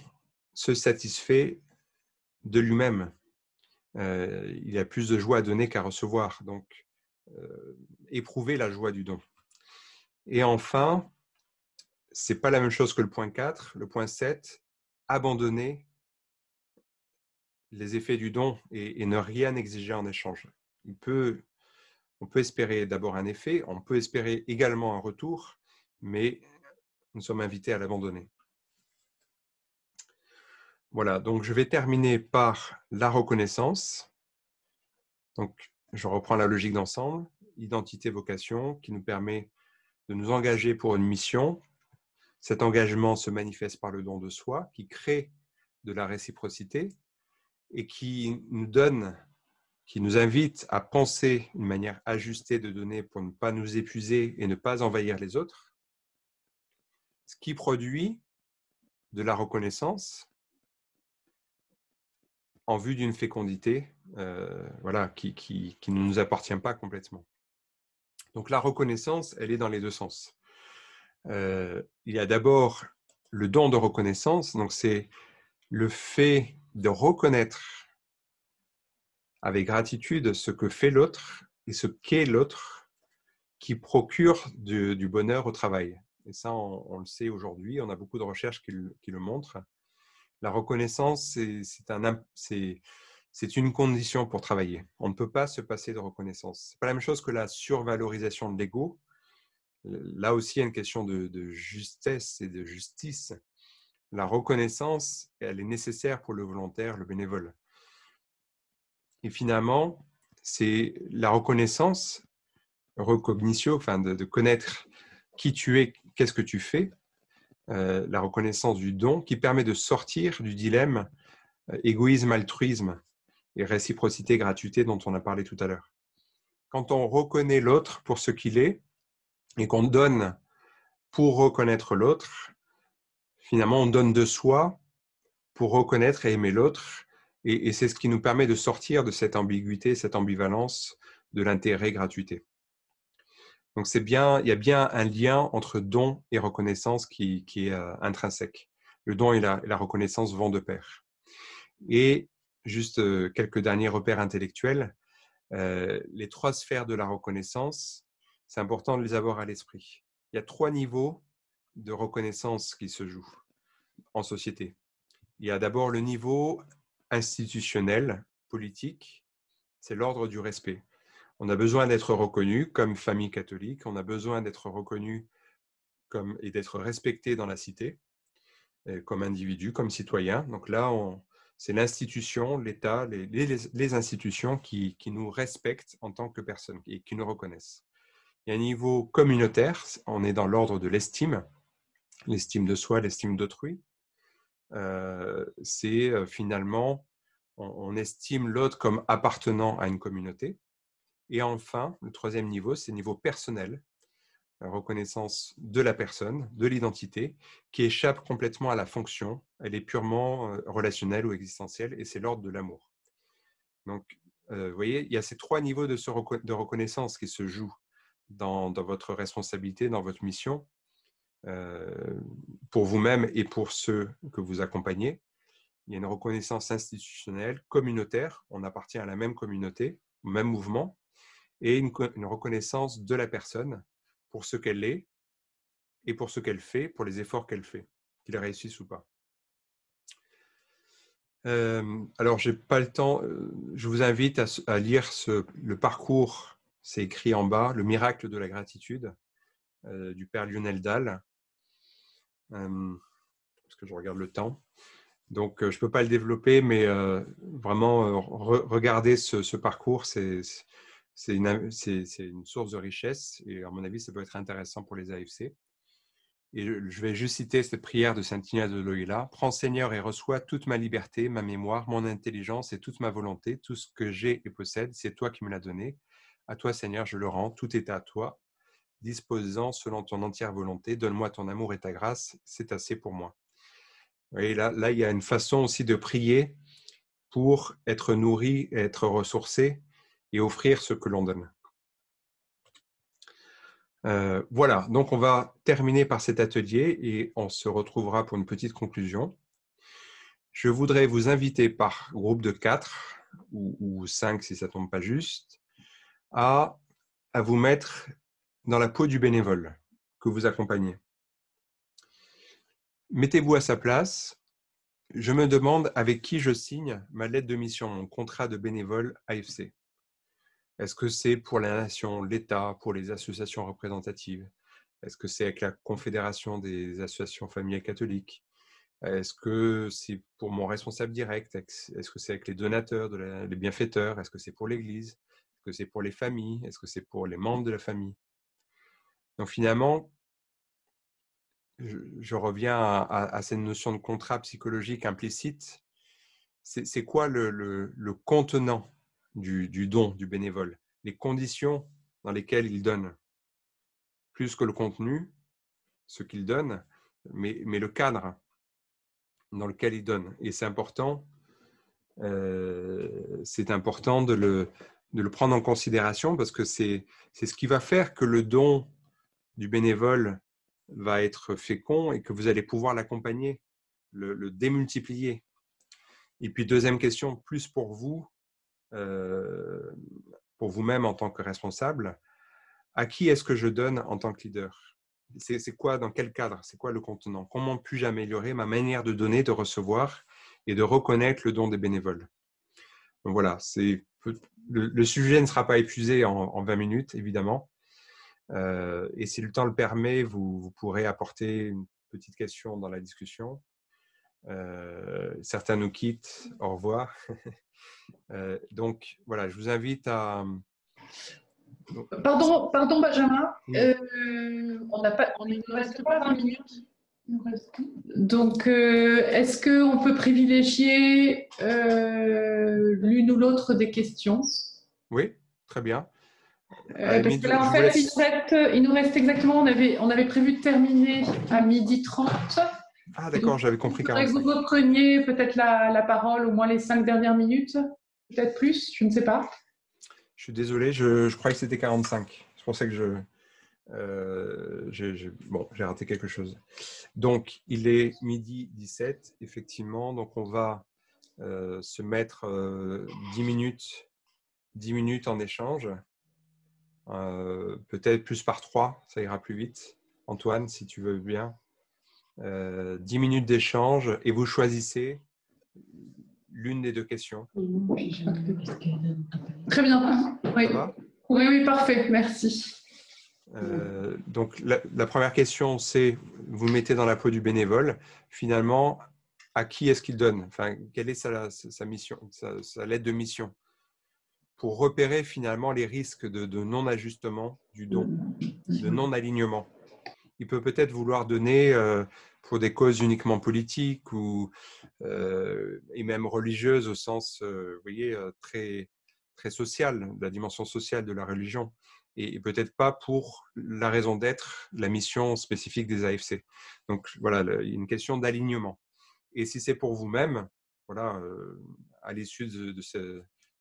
S1: se satisfait de lui-même. Il y a plus de joie à donner qu'à recevoir. Donc, éprouver la joie du don. Et enfin, ce n'est pas la même chose que le point 4. Le point 7, abandonner les effets du don et ne rien exiger en échange. On peut espérer d'abord un effet, on peut espérer également un retour, mais nous sommes invités à l'abandonner. Voilà, donc je vais terminer par la reconnaissance. Donc, je reprends la logique d'ensemble, identité, vocation, qui nous permet de nous engager pour une mission. Cet engagement se manifeste par le don de soi, qui crée de la réciprocité et qui nous invite à penser une manière ajustée de donner pour ne pas nous épuiser et ne pas envahir les autres, ce qui produit de la reconnaissance en vue d'une fécondité voilà, qui ne nous appartient pas complètement. Donc la reconnaissance, elle est dans les deux sens. Il y a d'abord le don de reconnaissance, donc c'est le fait de reconnaître avec gratitude ce que fait l'autre et ce qu'est l'autre qui procure du bonheur au travail. Et ça, on le sait aujourd'hui, on a beaucoup de recherches qui le montrent. La reconnaissance, c'est une condition pour travailler. On ne peut pas se passer de reconnaissance. Ce n'est pas la même chose que la survalorisation de l'ego. Là aussi, il y a une question de justesse et de justice. La reconnaissance, elle est nécessaire pour le volontaire, le bénévole. Et finalement, c'est la reconnaissance, recognitio, enfin de connaître qui tu es, qu'est-ce que tu fais, la reconnaissance du don qui permet de sortir du dilemme égoïsme, altruisme et réciprocité, gratuité dont on a parlé tout à l'heure. Quand on reconnaît l'autre pour ce qu'il est et qu'on donne pour reconnaître l'autre, finalement, on donne de soi pour reconnaître et aimer l'autre. Et c'est ce qui nous permet de sortir de cette ambiguïté, cette ambivalence de l'intérêt gratuité. Donc, il y a bien un lien entre don et reconnaissance qui est intrinsèque. Le don et la reconnaissance vont de pair. Et juste quelques derniers repères intellectuels. Les 3 sphères de la reconnaissance, c'est important de les avoir à l'esprit. Il y a 3 niveaux de reconnaissance qui se jouent en société. Il y a d'abord le niveau institutionnel, politique, c'est l'ordre du respect. On a besoin d'être reconnu comme famille catholique, on a besoin d'être reconnu et d'être respecté dans la cité, comme individu, comme citoyen. Donc là, c'est l'institution, l'État, les institutions qui nous respectent en tant que personnes et qui nous reconnaissent. Il y a un niveau communautaire, on est dans l'ordre de l'estime de soi, l'estime d'autrui. C'est finalement, on estime l'autre comme appartenant à une communauté. Et enfin, le 3e niveau, c'est le niveau personnel, la reconnaissance de la personne, de l'identité, qui échappe complètement à la fonction. Elle est purement relationnelle ou existentielle, et c'est l'ordre de l'amour. Donc, vous voyez, il y a ces 3 niveaux de reconnaissance qui se jouent dans votre responsabilité, dans votre mission, pour vous-même et pour ceux que vous accompagnez. Il y a une reconnaissance institutionnelle, communautaire, on appartient à la même communauté, au même mouvement, et une reconnaissance de la personne pour ce qu'elle est et pour ce qu'elle fait, pour les efforts qu'elle fait, qu'ils réussissent ou pas. Alors, je n'ai pas le temps, je vous invite à lire le parcours, c'est écrit en bas, Le miracle de la gratitude, du père Lionel Dahl, parce que je regarde le temps. Donc, je ne peux pas le développer, mais vraiment, regardez ce parcours, c'est une source de richesse et à mon avis, ça peut être intéressant pour les AFC. Et je vais juste citer cette prière de Saint Ignace de Loyola. « Prends Seigneur et reçois toute ma liberté, ma mémoire, mon intelligence et toute ma volonté, tout ce que j'ai et possède, c'est toi qui me l'as donné. À toi Seigneur, je le rends, tout est à toi. Disposant selon ton entière volonté, donne-moi ton amour et ta grâce, c'est assez pour moi. » Et là, il y a une façon aussi de prier pour être nourri, être ressourcé et offrir ce que l'on donne. Voilà, donc on va terminer par cet atelier et on se retrouvera pour une petite conclusion. Je voudrais vous inviter par groupe de 4 ou 5 si ça ne tombe pas juste, à vous mettre dans la peau du bénévole que vous accompagnez. Mettez-vous à sa place. Je me demande avec qui je signe ma lettre de mission, mon contrat de bénévole AFC. Est-ce que c'est pour la nation, l'État, pour les associations représentatives? Est-ce que c'est avec la Confédération des associations familiales catholiques? Est-ce que c'est pour mon responsable direct? Est-ce que c'est avec les donateurs, les bienfaiteurs? Est-ce que c'est pour l'Église? Est-ce que c'est pour les familles? Est-ce que c'est pour les membres de la famille? Donc finalement, je reviens à cette notion de contrat psychologique implicite. C'est quoi le contenant du don, du bénévole? Les conditions dans lesquelles il donne, plus que le contenu, ce qu'il donne, mais le cadre dans lequel il donne. Et c'est important de le prendre en considération parce que c'est ce qui va faire que le don du bénévole va être fécond et que vous allez pouvoir l'accompagner, le démultiplier. Et puis, deuxième question, plus pour vous-même en tant que responsable, à qui est-ce que je donne en tant que leader? c'est quoi, dans quel cadre, c'est quoi le contenant? Comment puis-je améliorer ma manière de donner, de recevoir et de reconnaître le don des bénévoles? Donc voilà, le sujet ne sera pas épuisé en 20 minutes, évidemment. Et si le temps le permet, vous pourrez apporter une petite question dans la discussion. Certains nous quittent, au revoir. Donc voilà, je vous invite à…
S3: Pardon Benjamin,
S1: Oui.
S3: il ne reste pas 20 minutes. Donc, est-ce qu'on peut privilégier l'une ou l'autre des questions?
S1: Oui, très bien.
S3: Parce que là, en fait, il nous reste exactement, on avait prévu de terminer à 12h30.
S1: Ah d'accord, j'avais compris 45.
S3: Vous repreniez peut-être la parole au moins les 5 dernières minutes, peut-être plus, je ne sais pas.
S1: Je suis désolé, je croyais que c'était 45. C'est pour ça que j'ai raté quelque chose. Donc, il est 12h17, effectivement. Donc, on va se mettre 10 minutes en échange. Peut-être plus par 3, ça ira plus vite. Antoine, si tu veux bien. 10 minutes d'échange et vous choisissez l'une des deux questions.
S3: Très bien. Oui.
S1: Ça va ?
S3: Oui, parfait, merci.
S1: Donc, la première question, c'est, vous mettez dans la peau du bénévole, finalement, à qui est-ce qu'il donne? Enfin, quelle est sa mission, sa lettre de mission? Pour repérer finalement les risques de non-ajustement du don, de non-alignement. Il peut peut-être vouloir donner pour des causes uniquement politiques et même religieuses au sens, vous voyez, très, très social, la dimension sociale de la religion, et peut-être pas pour la raison d'être, la mission spécifique des AFC. Donc voilà, il y a une question d'alignement. Et si c'est pour vous-même, voilà, à l'issue de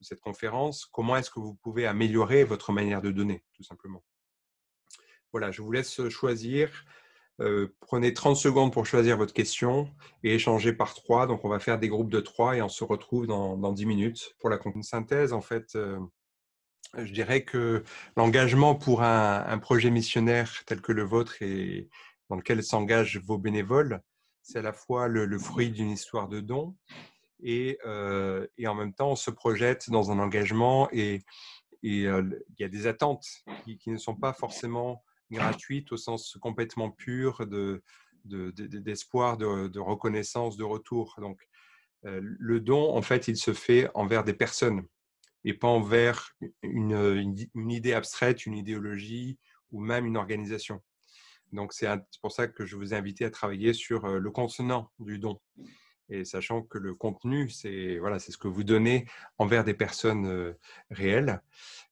S1: cette conférence, comment est-ce que vous pouvez améliorer votre manière de donner, tout simplement. Voilà, je vous laisse choisir. Prenez 30 secondes pour choisir votre question et échanger par 3. Donc, on va faire des groupes de 3 et on se retrouve dans 10 minutes pour la synthèse. En fait, je dirais que l'engagement pour un projet missionnaire tel que le vôtre et dans lequel s'engagent vos bénévoles, c'est à la fois le fruit d'une histoire de don et en même temps, on se projette dans un engagement et il y a des attentes qui ne sont pas forcément gratuites au sens complètement pur d'espoir, de reconnaissance, de retour. Donc, le don, en fait, il se fait envers des personnes et pas envers une idée abstraite, une idéologie ou même une organisation. Donc, c'est pour ça que je vous ai invité à travailler sur le contenant du don. Et sachant que le contenu, c'est ce que vous donnez envers des personnes réelles.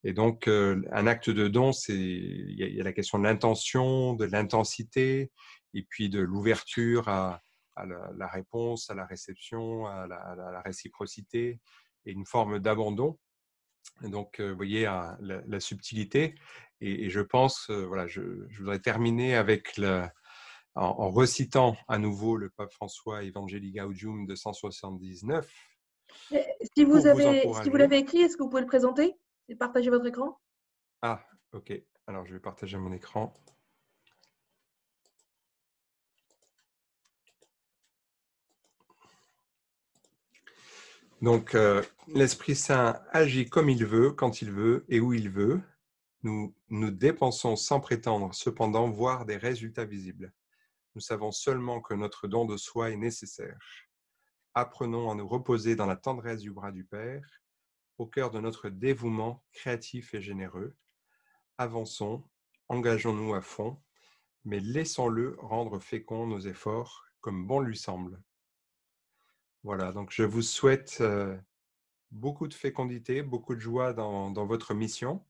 S1: Et donc, un acte de don, il y a la question de l'intention, de l'intensité, et puis de l'ouverture à la réponse, à la réception, à la réciprocité, et une forme d'abandon. Donc, vous voyez la subtilité. Et je pense, je voudrais terminer avec en recitant à nouveau le pape François Evangelii Gaudium 279.
S2: Si vous
S1: encourager.
S2: l'avez écrit, est-ce que vous pouvez le présenter et partager votre écran?
S1: Ah, ok. Alors, je vais partager mon écran. Donc, l'Esprit Saint agit comme il veut, quand il veut et où il veut. Nous dépensons sans prétendre, cependant, voir des résultats visibles. Nous savons seulement que notre don de soi est nécessaire. Apprenons à nous reposer dans la tendresse du bras du Père, au cœur de notre dévouement créatif et généreux. Avançons, engageons-nous à fond, mais laissons-le rendre féconds nos efforts comme bon lui semble. Voilà, donc je vous souhaite beaucoup de fécondité, beaucoup de joie dans votre mission.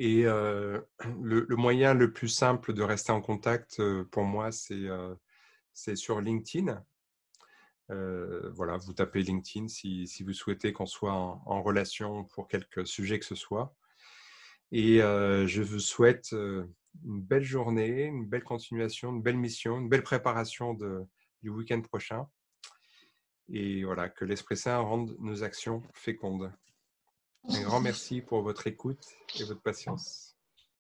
S1: Et le moyen le plus simple de rester en contact pour moi, c'est sur LinkedIn. Voilà, vous tapez LinkedIn si vous souhaitez qu'on soit en relation pour quelque sujet que ce soit. Et je vous souhaite une belle journée, une belle continuation, une belle mission, une belle préparation du week-end prochain. Et voilà, que l'Esprit Saint rende nos actions fécondes. Un grand merci pour votre écoute et votre patience.